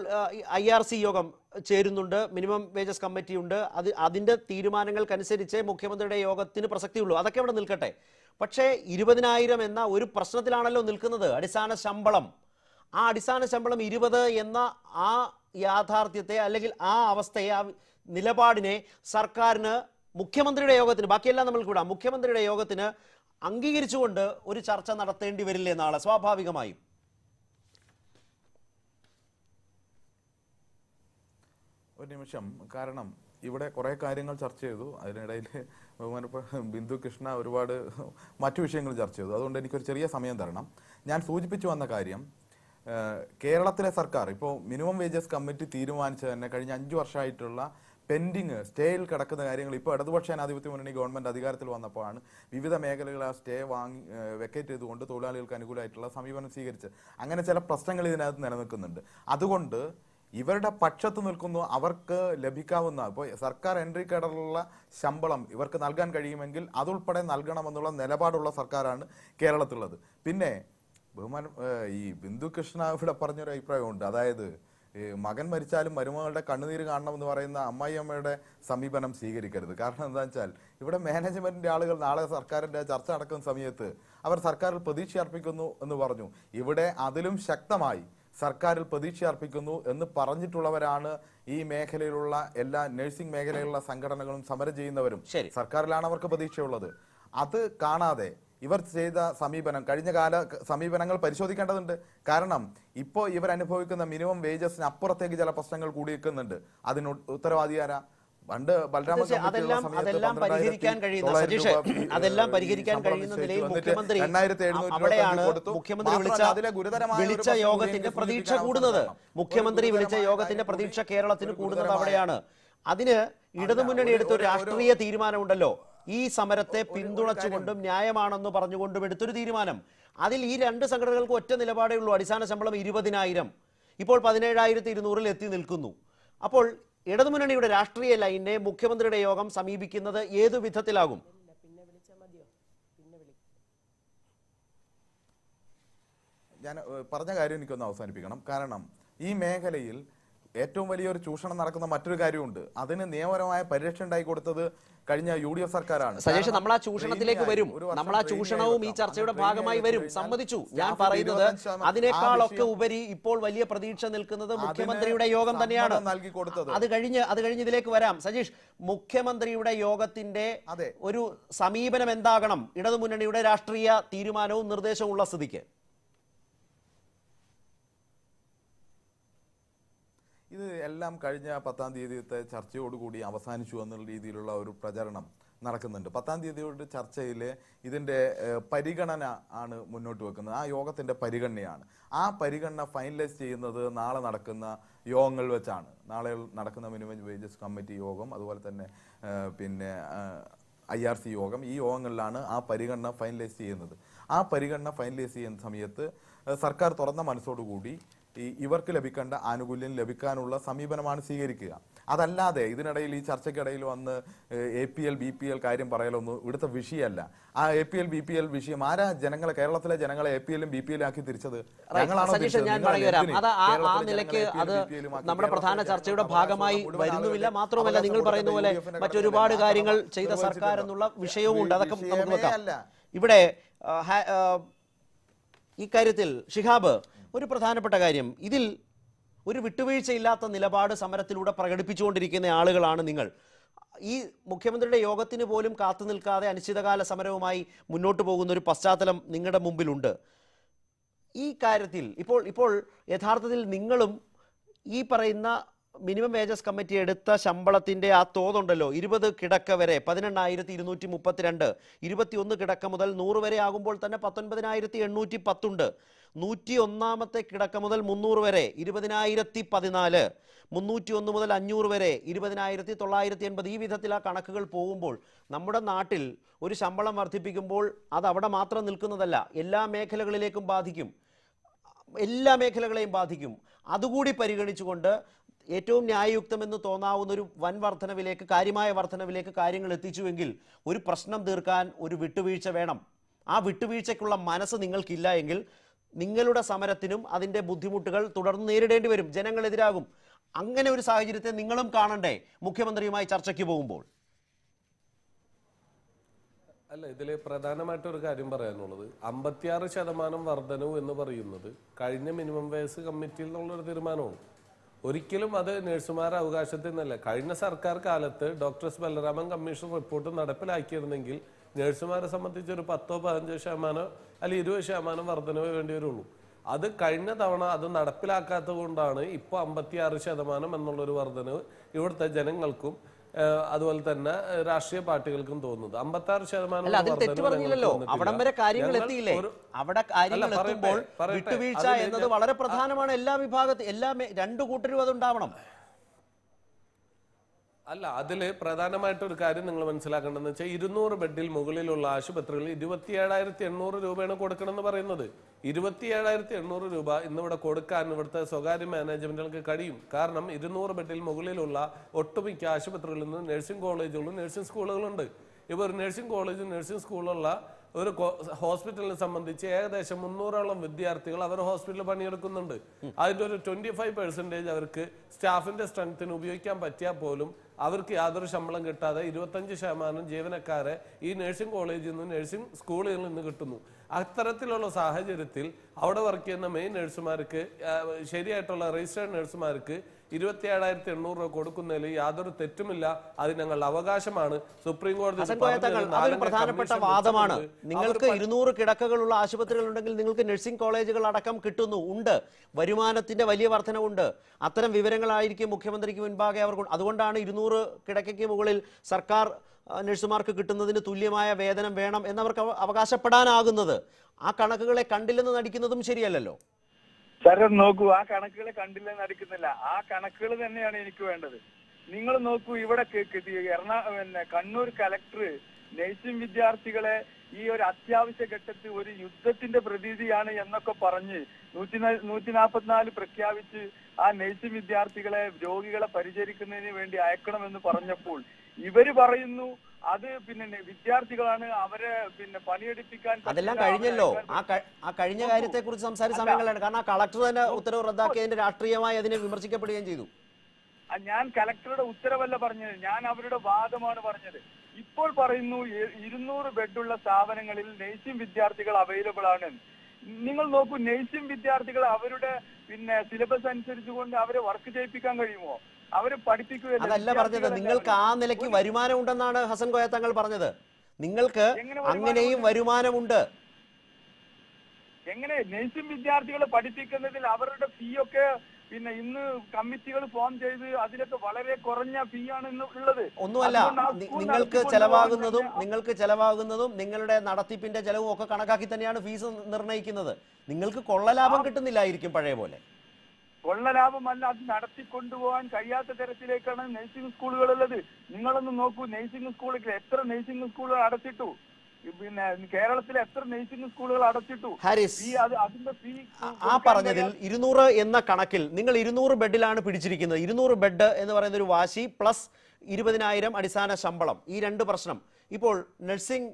IRC യോഗം ചേരുന്നുണ്ട്, മിനിമം വേജസ് കമ്മിറ്റിയുണ്ട്, അതിന്റെ തീരുമാനങ്ങൾക്കനുസരിച്ച് മുഖ്യമന്ത്രിയുടെ യോഗത്തിന് പ്രസക്തിയുള്ളൂ. അതൊക്കെ അവിടെ നിൽക്കട്ടെ. പക്ഷേ 20,000 എന്ന ഒരു പ്രശ്നത്തിലാണല്ലോ നിൽക്കുന്നത്. അടിസ്ഥാന ശമ്പളം, ആ അടിസ്ഥാന ശമ്പളം 20 എന്ന ആ യാഥാർത്ഥ്യത്തെ അല്ലെങ്കിൽ ആ അവസ്ഥയെ, ആ നിലപാടിനെ സർക്കാരിന് മുഖ്യമന്ത്രിയുടെ യോഗത്തിന്, ബാക്കിയെല്ലാം നമ്മൾക്ക് വിടാം, മുഖ്യമന്ത്രിയുടെ യോഗത്തിന് അംഗീകരിച്ചുകൊണ്ട് ഒരു ചർച്ച നടത്തേണ്ടി വരില്ലേ നാളെ സ്വാഭാവികമായും? ഒരു നിമിഷം, കാരണം ഇവിടെ കുറേ കാര്യങ്ങൾ ചർച്ച ചെയ്തു. അതിനിടയിൽ ബഹുമാനപ്പെട്ട ബിന്ദു കൃഷ്ണ ഒരുപാട് മറ്റു വിഷയങ്ങൾ ചർച്ച ചെയ്തു. അതുകൊണ്ട് എനിക്കൊരു ചെറിയ സമയം തരണം. ഞാൻ സൂചിപ്പിച്ചു വന്ന കാര്യം, കേരളത്തിലെ സർക്കാർ ഇപ്പോൾ മിനിമം വേജസ് കമ്മിറ്റി തീരുമാനിച്ചത് തന്നെ കഴിഞ്ഞ 5 വർഷമായിട്ടുള്ള പെൻഡിങ് സ്റ്റേയിൽ കിടക്കുന്ന കാര്യങ്ങൾ ഇപ്പോൾ ഇടതുപക്ഷ ജനാധിപത്യ മുന്നണി ഗവൺമെൻറ് അധികാരത്തിൽ വന്നപ്പോഴാണ് വിവിധ മേഖലകൾ ആ സ്റ്റേ വെക്കേറ്റ് ചെയ്തുകൊണ്ട് തൊഴിലാളികൾക്ക് അനുകൂലമായിട്ടുള്ള സമീപനം സ്വീകരിച്ചത്. അങ്ങനെ ചില പ്രശ്നങ്ങൾ ഇതിനകത്ത് നിലനിൽക്കുന്നുണ്ട്. അതുകൊണ്ട് ഇവരുടെ പക്ഷത്ത് നിൽക്കുന്നു, അവർക്ക് ലഭിക്കാവുന്ന ഇപ്പോൾ സർക്കാർ എൻട്രി കേഡറിലുള്ള ശമ്പളം ഇവർക്ക് നൽകാൻ കഴിയുമെങ്കിൽ അതുൾപ്പെടെ നൽകണമെന്നുള്ള നിലപാടുള്ള സർക്കാരാണ് കേരളത്തിലുള്ളത്. പിന്നെ ഈ ബിന്ദു കൃഷ്ണ ഇവിടെ പറഞ്ഞൊരു അഭിപ്രായമുണ്ട്, അതായത് മകൻ മരിച്ചാലും മരുമകളുടെ കണ്ണുനീര് കാണണമെന്ന് പറയുന്ന അമ്മായിയമ്മയുടെ സമീപനം സ്വീകരിക്കരുത്. കാരണം എന്താ വെച്ചാൽ ഇവിടെ മാനേജ്മെന്റിന്റെ ആളുകൾ നാളെ സർക്കാരിന്റെ ചർച്ച നടക്കുന്ന സമയത്ത് അവർ സർക്കാരിൽ പ്രതീക്ഷ അർപ്പിക്കുന്നു എന്ന് പറഞ്ഞു. ഇവിടെ അതിലും ശക്തമായി സർക്കാരിൽ പ്രതീക്ഷ അർപ്പിക്കുന്നു എന്ന് പറഞ്ഞിട്ടുള്ളവരാണ് ഈ മേഖലയിലുള്ള എല്ലാ നഴ്സിംഗ് മേഖലയിലുള്ള സംഘടനകളും സമരം ചെയ്യുന്നവരും. സർക്കാരിലാണ് അവർക്ക് പ്രതീക്ഷയുള്ളത്. അത് കാണാതെ ഇവർ ചെയ്ത സമീപനം, കഴിഞ്ഞ കാല സമീപനങ്ങൾ പരിശോധിക്കേണ്ടതുണ്ട്. കാരണം ഇപ്പോൾ ഇവർ അനുഭവിക്കുന്ന മിനിമം വേജസിന് അപ്പുറത്തേക്ക് ചില പ്രശ്നങ്ങൾ കൂടി നിൽക്കുന്നുണ്ട്. അതിന് ഉത്തരവാദിയാരാ? പണ്ട് ബലരാമ അതെല്ലാം പരിഹരിക്കാൻ കഴിയുന്ന സതീഷ്, അതെല്ലാം പരിഹരിക്കാൻ കഴിയുന്ന നിലയിൽ മുഖ്യമന്ത്രി അവിടെയാണ് മുഖ്യമന്ത്രി വിളിച്ച യോഗത്തിന്റെ പ്രതീക്ഷ കൂടുന്നത്. മുഖ്യമന്ത്രി വിളിച്ച യോഗത്തിന്റെ പ്രതീക്ഷ കേരളത്തിന് കൂടുന്നത് അവിടെയാണ്. അതിന് ഇടതുമുന്നണി എടുത്തൊരു രാഷ്ട്രീയ തീരുമാനമുണ്ടല്ലോ, ഈ സമരത്തെ പിന്തുണച്ചുകൊണ്ടും ന്യായമാണെന്ന് പറഞ്ഞുകൊണ്ടും എടുത്തൊരു തീരുമാനം. അതിൽ ഈ രണ്ട് സംഘടനകൾക്ക് ഒറ്റ നിലപാടേ ഉള്ളൂ. അടിസ്ഥാന ശമ്പളം 20,000, ഇപ്പോൾ 17,200 എത്തി നിൽക്കുന്നു. അപ്പോൾ ഇടതുമുന്നണിയുടെ രാഷ്ട്രീയ ലൈനെ മുഖ്യമന്ത്രിയുടെ യോഗം സമീപിക്കുന്നത് ഏതു വിധത്തിലാകും? ഞാൻ പറഞ്ഞ കാര്യം എനിക്കൊന്ന് അവസാനിപ്പിക്കണം. കാരണം ഈ മേഖലയിൽ ഏറ്റവും വലിയൊരു ചൂഷണം നടക്കുന്ന മറ്റൊരു കാര്യമുണ്ട്. അതിന് നിയമപരമായ പരിരക്ഷ ഉണ്ടായി കൊടുത്തത് കഴിഞ്ഞ UDF സർക്കാരാണ്. സജേഷ്, നമ്മൾ ആ ചൂഷണത്തിലേക്ക് വരും. നമ്മൾ ആ ചൂഷണവും ഈ ചർച്ചയുടെ ഭാഗമായി വരും, സമ്മതിച്ചു. ഞാൻ പറയുന്നത് അതിനേക്കാളൊക്കെ ഉപരി ഇപ്പോൾ വലിയ പ്രതീക്ഷ നിൽക്കുന്നത് മുഖ്യമന്ത്രിയുടെ യോഗം തന്നെയാണ്. അത് കഴിഞ്ഞ് ഇതിലേക്ക് വരാം. സജീഷ്, മുഖ്യമന്ത്രിയുടെ യോഗത്തിന്റെ ഒരു സമീപനം എന്താകണം ഇടതുമുന്നണിയുടെ രാഷ്ട്രീയ തീരുമാനവും നിർദ്ദേശവും ഉള്ള സ്ഥിതിക്ക്? ഇത് എല്ലാം കഴിഞ്ഞ 10-ാം തീയതിയത്തെ ചർച്ചയോടുകൂടി അവസാനിച്ചു എന്നുള്ള രീതിയിലുള്ള ഒരു പ്രചരണം നടക്കുന്നുണ്ട്. 10-ാം തീയതിയുടെ ചർച്ചയിൽ ഇതിൻ്റെ പരിഗണന ആണ് മുന്നോട്ട് വെക്കുന്നത്. ആ യോഗത്തിൻ്റെ പരിഗണനയാണ്. ആ പരിഗണന ഫൈനലൈസ് ചെയ്യുന്നത് നാളെ നടക്കുന്ന യോഗങ്ങൾ വെച്ചാണ്. നാളെ നടക്കുന്ന മിനിമം വേജസ് കമ്മിറ്റി യോഗം, അതുപോലെ തന്നെ IRC യോഗം, ഈ യോഗങ്ങളിലാണ് ആ പരിഗണന ഫൈനലൈസ് ചെയ്യുന്നത്. ആ പരിഗണന ഫൈനലൈസ് ചെയ്യുന്ന സമയത്ത് സർക്കാർ തുറന്ന മനസ്സോടുകൂടി ഇവർക്ക് ലഭിക്കേണ്ട ആനുകൂല്യം ലഭിക്കാനുള്ള സമീപനമാണ് സ്വീകരിക്കുക. അതല്ലാതെ ഇതിനിടയിൽ ഈ ചർച്ചയ്ക്കിടയിൽ വന്ന് APL BPL കാര്യം പറയലൊന്നും ഇവിടുത്തെ വിഷയമല്ല. ആ APL BPL വിഷയം ആരാ ജനങ്ങളെ, കേരളത്തിലെ ജനങ്ങളെ APL BPL ആക്കി തിരിച്ചത്? നമ്മുടെ പ്രധാന ചർച്ചയുടെ ഭാഗമായി വരുന്നുമില്ല. മാത്രമല്ല, നിങ്ങൾ പറയുന്ന പോലെ മറ്റൊരുപാട് കാര്യങ്ങൾ ചെയ്ത സർക്കാർ എന്നുള്ള വിഷയവും ഉണ്ട്. അതൊക്കെ നമുക്ക് നോക്കാം. ഇവിടെ ഈ കാര്യത്തിൽ ഷിഹാബ്, ഒരു പ്രധാനപ്പെട്ട കാര്യം, ഇതിൽ ഒരു വിട്ടുവീഴ്ചയില്ലാത്ത നിലപാട് സമരത്തിലൂടെ പ്രകടിപ്പിച്ചുകൊണ്ടിരിക്കുന്ന ആളുകളാണ് നിങ്ങൾ. ഈ മുഖ്യമന്ത്രിയുടെ യോഗത്തിന് പോലും കാത്തു നിൽക്കാതെ അനിശ്ചിതകാല സമരവുമായി മുന്നോട്ട് പോകുന്ന ഒരു പശ്ചാത്തലം നിങ്ങളുടെ മുമ്പിലുണ്ട്. ഈ കാര്യത്തിൽ ഇപ്പോൾ യഥാർത്ഥത്തിൽ നിങ്ങളും ഈ പറയുന്ന മിനിമം വേജസ് കമ്മിറ്റി എടുത്ത ശമ്പളത്തിൻ്റെ ആ തോതുണ്ടല്ലോ, 20 കിടക്ക വരെ 18,232, 21 കിടക്ക മുതൽ 100 വരെ ആകുമ്പോൾ തന്നെ 19,810 ഉണ്ട്. 101ാമത്തെ കിടക്ക മുതൽ 300 വരെ 20,014, 301 മുതൽ 500 വരെ 20,980. ഈ വിധത്തിൽ ആ കണക്കുകൾ പോകുമ്പോൾ നമ്മുടെ നാട്ടിൽ ഒരു ശമ്പളം വർദ്ധിപ്പിക്കുമ്പോൾ അത് അവിടെ മാത്രം നിൽക്കുന്നതല്ല, എല്ലാ മേഖലകളിലേക്കും ബാധിക്കും, എല്ലാ മേഖലകളെയും ബാധിക്കും. അതുകൂടി പരിഗണിച്ചുകൊണ്ട് ഏറ്റവും ന്യായയുക്തമെന്ന് തോന്നാവുന്ന ഒരു വൻ വർധനവിലേക്ക്, കാര്യമായ വർധനവിലേക്ക് കാര്യങ്ങൾ എത്തിച്ചുവെങ്കിൽ ഒരു പ്രശ്നം തീർക്കാൻ ഒരു വിട്ടുവീഴ്ച വേണം. ആ വിട്ടുവീഴ്ചയ്ക്കുള്ള മനസ്സ് നിങ്ങൾക്കില്ല എങ്കിൽ നിങ്ങളുടെ സമരത്തിനും അതിൻ്റെ ബുദ്ധിമുട്ടുകൾ തുടർന്ന് നേരിടേണ്ടി വരും, ജനങ്ങളെതിരാകും. അങ്ങനെ ഒരു സാഹചര്യത്തെ നിങ്ങളും കാണണ്ടേ മുഖ്യമന്ത്രിയുമായി ചർച്ചയ്ക്ക് പോകുമ്പോൾ? അല്ല, ഇതിൽ പ്രധാനമായിട്ടൊരു കാര്യം പറയാനുള്ളത് 56% വർധനവ് എന്ന് പറയുന്നത് കഴിഞ്ഞ മിനിമം വേജസ് കമ്മിറ്റിയിൽ നിന്നുള്ളൊരു തീരുമാനമാണ്. ഒരിക്കലും അത് നഴ്സുമാരുടെ അവകാശത്തിൽ നിന്നല്ല. കഴിഞ്ഞ സർക്കാർ കാലത്ത് doctor S Balaraman commission report നടപ്പിലാക്കിയിരുന്നെങ്കിൽ നഴ്സുമാരെ സംബന്ധിച്ച് ഒരു 10-15% അല്ലെങ്കിൽ 20% വർധനവേ വേണ്ടി വരുള്ളൂ. അത് കഴിഞ്ഞ തവണ അത് നടപ്പിലാക്കാത്തത് കൊണ്ടാണ് ഇപ്പോൾ 56% എന്നുള്ളൊരു വർധനവ് ഇവിടുത്തെ ജനങ്ങൾക്കും അതുപോലെ തന്നെ രാഷ്ട്രീയ പാർട്ടികൾക്കും തോന്നുന്നത്. 56% അവിടം വരെ കാര്യങ്ങൾ എത്തിയില്ലേ? അവിടെ കാര്യങ്ങൾ എത്തുമ്പോൾ വിട്ടുവീഴ്ച എന്നത് വളരെ പ്രധാനമാണ്. എല്ലാ വിഭാഗത്തിൽ, എല്ലാ രണ്ടു കൂട്ടരും അതുണ്ടാവണം. അല്ല, അതിൽ പ്രധാനമായിട്ടൊരു കാര്യം നിങ്ങൾ മനസ്സിലാക്കേണ്ടതെന്ന് വെച്ചാൽ 200 ബെഡിൽ മുകളിലുള്ള ആശുപത്രികളിൽ 27,800 രൂപയാണ് കൊടുക്കണമെന്ന് പറയുന്നത്. 27,800 രൂപ ഇന്നിവിടെ കൊടുക്കാൻ ഇവിടുത്തെ സ്വകാര്യ മാനേജ്മെന്റുകൾക്ക് കഴിയും. കാരണം 200 ബെഡിൽ മുകളിലുള്ള ഒട്ടുമിക്ക ആശുപത്രികളിൽ നിന്ന് നഴ്സിംഗ് കോളേജുകളും നഴ്സിംഗ് സ്കൂളുകളുണ്ട്. ഇപ്പോൾ ഒരു നഴ്സിംഗ് കോളേജും നഴ്സിംഗ് സ്കൂളുള്ള ഒരു ഹോസ്പിറ്റലിനെ സംബന്ധിച്ച് ഏകദേശം 300ഓളം വിദ്യാർത്ഥികൾ അവർ ഹോസ്പിറ്റലിൽ പണിയെടുക്കുന്നുണ്ട്. അതിൻ്റെ ഒരു 25% അവർക്ക് സ്റ്റാഫിന്റെ സ്ട്രെങ്ത്തിന് ഉപയോഗിക്കാൻ പറ്റിയാൽ പോലും അവർക്ക് യാതൊരു ശമ്പളം കിട്ടാതെ 25% ജീവനക്കാരെ ഈ നഴ്സിംഗ് കോളേജിൽ നിന്ന് നഴ്സിംഗ് സ്കൂളുകളിൽ നിന്ന് കിട്ടുന്നു. അത്തരത്തിലുള്ള സാഹചര്യത്തിൽ അവിടെ വർക്ക് ചെയ്യുന്ന മെയിൻ നഴ്സുമാർക്ക്, ശരിയായിട്ടുള്ള രജിസ്റ്റേർഡ് നഴ്സുമാർക്ക് 27,800 രൂപ കൊടുക്കുന്നതിൽ യാതൊരു തെറ്റുമില്ല. അത് ഞങ്ങളുടെ അവകാശമാണ്. സുപ്രീം കോടതി അതൊരു പ്രധാനപ്പെട്ട വാദമാണ്. നിങ്ങൾക്ക് 200 കിടക്കകളുള്ള ആശുപത്രികൾ ഉണ്ടെങ്കിൽ നിങ്ങൾക്ക് നഴ്സിംഗ് കോളേജുകൾ അടക്കം കിട്ടുന്നു, ഉണ്ട്, വരുമാനത്തിന്റെ വലിയ വർധനവുണ്ട്. അത്തരം വിവരങ്ങളായിരിക്കും മുഖ്യമന്ത്രിക്ക് മുൻപാകെ അവർ. അതുകൊണ്ടാണ് 200 കിടക്കയ്ക്ക് മുകളിൽ സർക്കാർ നഴ്സുമാർക്ക് കിട്ടുന്നതിന് തുല്യമായ വേതനം വേണം എന്നവർക്ക് അവകാശപ്പെടാനാകുന്നത്. ആ കണക്കുകളെ കണ്ടില്ലെന്ന് നടിക്കുന്നതും ശരിയല്ലല്ലോ. സാർ നോക്കൂ, ആ കണക്കുകളെ കണ്ടില്ലെന്ന് നടിക്കുന്നില്ല. ആ കണക്കുകൾ തന്നെയാണ് എനിക്ക് വേണ്ടത്. നിങ്ങൾ നോക്കൂ, ഇവിടെ കണ്ണൂർ കലക്ടർ നഴ്സിംഗ് വിദ്യാർത്ഥികളെ ഈ ഒരു അത്യാവശ്യ ഘട്ടത്തിൽ ഒരു യുദ്ധത്തിന്റെ പ്രതീതിയാണ് എന്നൊക്കെ പറഞ്ഞ് 144 പ്രഖ്യാപിച്ച് ആ നഴ്സിംഗ് വിദ്യാർത്ഥികളെ രോഗികളെ പരിചരിക്കുന്നതിന് വേണ്ടി അയക്കണമെന്ന് പറഞ്ഞപ്പോൾ ഇവര് പറയുന്നു അത് പിന്നെ വിദ്യാർത്ഥികളാണ്, അവരെ പിന്നെ പണിയെടുപ്പിക്കാൻ. അതെല്ലാം കഴിഞ്ഞല്ലോ. ആ കഴിഞ്ഞ കാര്യത്തെ കുറിച്ച് സംസാരിച്ച സമയങ്ങളാണ്. കാരണം ആ കളക്ടർ തന്നെ ഉത്തരവ് റദ്ദാക്കിയതിന്റെ രാഷ്ട്രീയമായി അതിനെ വിമർശിക്കപ്പെടുകയും ചെയ്തു. ഞാൻ കലക്ടറുടെ ഉത്തരവല്ല പറഞ്ഞത്, ഞാൻ അവരുടെ വാദമാണ് പറഞ്ഞത്. ഇപ്പോൾ പറയുന്നു 200 ബെഡുള്ള സ്ഥാപനങ്ങളിൽ നഴ്സിംഗ് വിദ്യാർത്ഥികൾ അവൈലബിൾ ആണ്. നിങ്ങൾ നോക്കൂ, നഴ്സിംഗ് വിദ്യാർത്ഥികൾ അവരുടെ പിന്നെ സിലബസ് അനുസരിച്ചുകൊണ്ട് അവരെ വർക്ക് ചെയ്യിപ്പിക്കാൻ കഴിയുമോ? അവര് പഠിപ്പിക്കുകയല്ല. അതല്ല പറഞ്ഞത്, നിങ്ങൾക്ക് ആ നിലയ്ക്ക് വരുമാനം ഉണ്ടെന്നാണ് ഹസൻ കോയ തങ്ങൾ പറഞ്ഞത്. നിങ്ങൾക്ക് അങ്ങനെയും വരുമാനമുണ്ട്. എങ്ങനെ നഴ്സിംഗ് വിദ്യാർത്ഥികളെ പഠിപ്പിക്കുന്നതിൽ അവരുടെ ഫീ ഒക്കെ പിന്നെ ഇന്ന് കമ്മിറ്റികൾ ഫോം ചെയ്ത് അതിലൊക്കെ വളരെ കുറഞ്ഞ ഫീ ആണ് ഇന്ന് ഉള്ളത്. ഒന്നുമല്ല, നിങ്ങൾക്ക് ചെലവാകുന്നതും നിങ്ങളുടെ നടത്തിപ്പിന്റെ ചെലവും ഒക്കെ കണക്കാക്കി തന്നെയാണ് ഫീസ് നിർണ്ണയിക്കുന്നത്. നിങ്ങൾക്ക് കൊള്ളലാഭം കിട്ടുന്നില്ലായിരിക്കും പഴയ പോലെ. കൊള്ളലാഭമല്ല, അത് നടത്തിക്കൊണ്ടുപോകാൻ കഴിയാത്ത തരത്തിലേക്കാണ് നഴ്സിംഗ് സ്കൂളുകളുള്ളത്. നിങ്ങളൊന്ന് നോക്കൂ, നഴ്സിംഗ് സ്കൂളുകൾ എത്ര നഴ്സിംഗ് സ്കൂളുകൾ അടച്ചിട്ടു, പിന്നെ കേരളത്തിലെ എത്ര നഴ്സിംഗ് സ്കൂളുകൾ അടച്ചിട്ടു. ഹാരിസ്, അതിന്റെ ഫീ ആ പറഞ്ഞതിൽ 200 എന്ന കണക്കിൽ നിങ്ങൾ 200 ബെഡിലാണ് പിടിച്ചിരിക്കുന്നത്. 200 ബെഡ് എന്ന് പറയുന്ന ഒരു വാശി പ്ലസ് 20,000 അടിസ്ഥാന ശമ്പളം, ഈ രണ്ട് പ്രശ്നം. ഇപ്പോൾ നഴ്സിംഗ്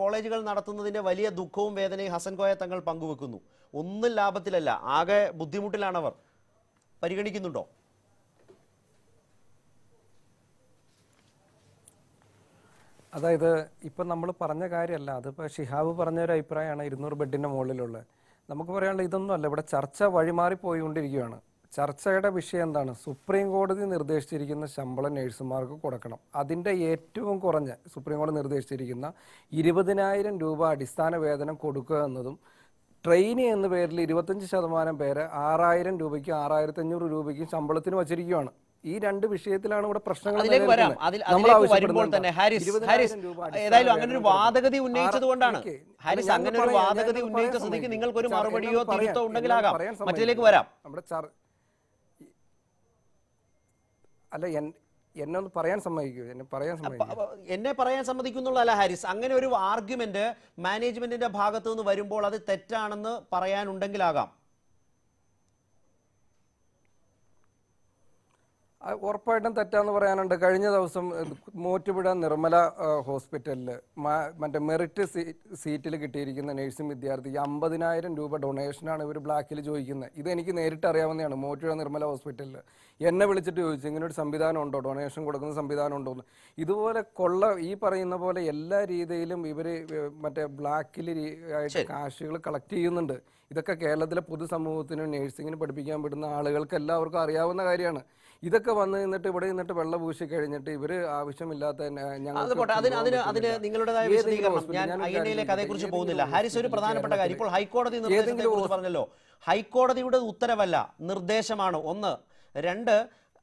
കോളേജുകൾ നടത്തുന്നതിന്റെ വലിയ ദുഃഖവും വേദനയും ഹസൻ കോയ തങ്ങൾ പങ്കുവെക്കുന്നു. ഒന്നും ലാഭത്തിലല്ല, ആകെ ബുദ്ധിമുട്ടിലാണവർ. പരിഗണിക്കുന്നുണ്ടോ? അതായത് ഇപ്പം നമ്മൾ പറഞ്ഞ കാര്യമല്ല, അതിപ്പോൾ ഷിഹാബ് പറഞ്ഞൊരു അഭിപ്രായമാണ് 200 ബെഡിൻ്റെ മുകളിലുള്ളത്. നമുക്ക് പറയാനുള്ള ഇതൊന്നുമല്ല, ഇവിടെ ചർച്ച വഴിമാറി പോയിക്കൊണ്ടിരിക്കുകയാണ്. ചർച്ചയുടെ വിഷയം എന്താണ്? സുപ്രീം കോടതി നിർദ്ദേശിച്ചിരിക്കുന്ന ശമ്പളം നഴ്സുമാർക്ക് കൊടുക്കണം. അതിൻ്റെ ഏറ്റവും കുറഞ്ഞ സുപ്രീം കോടതി നിർദ്ദേശിച്ചിരിക്കുന്ന 20,000 രൂപ അടിസ്ഥാന വേതനം കൊടുക്കുക എന്നതും ട്രെയിനി എന്ന പേരിൽ 25% പേര് 6,000 രൂപയ്ക്കും 6,500 രൂപയ്ക്കും ശമ്പളത്തിന് വച്ചിരിക്കുകയാണ്. ഈ രണ്ട് വിഷയത്തിലാണ് ഇവിടെ പ്രശ്നങ്ങൾ. വരുമ്പോൾ തന്നെ ഹാരിസ് ഏതായാലും അങ്ങനെ ഒരു വാദഗതി ഉന്നയിച്ചതുകൊണ്ടാണ്. ഹാരിസ് അങ്ങനെ ഒരു വാദഗതി ഉന്നയിച്ച സ്ഥിതിക്ക് നിങ്ങൾക്ക് ഒരു മറുപടിയോ തിരുത്തോ ഉണ്ടെങ്കിലാകാം. മറ്റിലേക്ക് വരാം. അല്ല, എന്നെ ഒന്ന് പറയാൻ സമ്മതിക്കൂ. എന്നെ പറയാൻ സമ്മതിക്കുന്നുള്ളതല്ല ഹാരിസ്. അങ്ങനെ ഒരു ആർഗ്യുമെന്റ് മാനേജ്മെന്റിന്റെ ഭാഗത്തു നിന്ന് വരുമ്പോൾ അത് തെറ്റാണെന്ന് പറയാനുണ്ടെങ്കിലാകാം. ഉറപ്പായിട്ടും തെറ്റാന്ന് പറയാനുണ്ട്. കഴിഞ്ഞ ദിവസം മൂവാറ്റുപുഴ നിർമ്മല ഹോസ്പിറ്റലിൽ മറ്റേ മെറിറ്റ് സീറ്റിൽ കിട്ടിയിരിക്കുന്ന നഴ്സിംഗ് വിദ്യാർത്ഥിക്ക് 50,000 രൂപ ഡൊണേഷനാണ് ഇവർ ബ്ലാക്കിൽ ചോദിക്കുന്നത്. ഇതെനിക്ക് നേരിട്ട് അറിയാവുന്നതാണ്. മൂവാറ്റുപുഴ നിർമ്മല ഹോസ്പിറ്റലിൽ എന്നെ വിളിച്ചിട്ട് ചോദിച്ചു, ഇങ്ങനെ ഒരു സംവിധാനം ഉണ്ടോ, ഡൊണേഷൻ കൊടുക്കുന്ന സംവിധാനം ഉണ്ടോ എന്ന്. ഇതുപോലെ ഈ പറയുന്ന പോലെ എല്ലാ രീതിയിലും ഇവർ മറ്റേ ബ്ലാക്കിൽ ആയിട്ട് കാശുകൾ കളക്ട് ചെയ്യുന്നുണ്ട്. ഇതൊക്കെ കേരളത്തിലെ പൊതുസമൂഹത്തിനും നഴ്സിങ്ങിന് പഠിപ്പിക്കാൻ വിടുന്ന ആളുകൾക്ക് എല്ലാവർക്കും അറിയാവുന്ന കാര്യമാണ്. ഇതൊക്കെ വന്ന് നിന്നിട്ട് ഇവിടെ നിന്നിട്ട് വെള്ളം പൂശി കഴിഞ്ഞിട്ട് ഇവര് ആവശ്യമില്ലാത്ത നിങ്ങളുടേതായ വിശദീകരണം ഞാൻ ഐഎൻഎയിലേക്ക് അതേക്കുറിച്ച് പോകുന്നില്ല. ഹാരിസ്, ഒരു പ്രധാനപ്പെട്ട കാര്യം ഇപ്പോൾ ഹൈക്കോടതി നിർദ്ദേശത്തെക്കുറിച്ച് പറഞ്ഞല്ലോ. ഹൈക്കോടതിയുടെ ഉത്തരവല്ല, നിർദ്ദേശമാണ്. ഒന്ന്. രണ്ട്,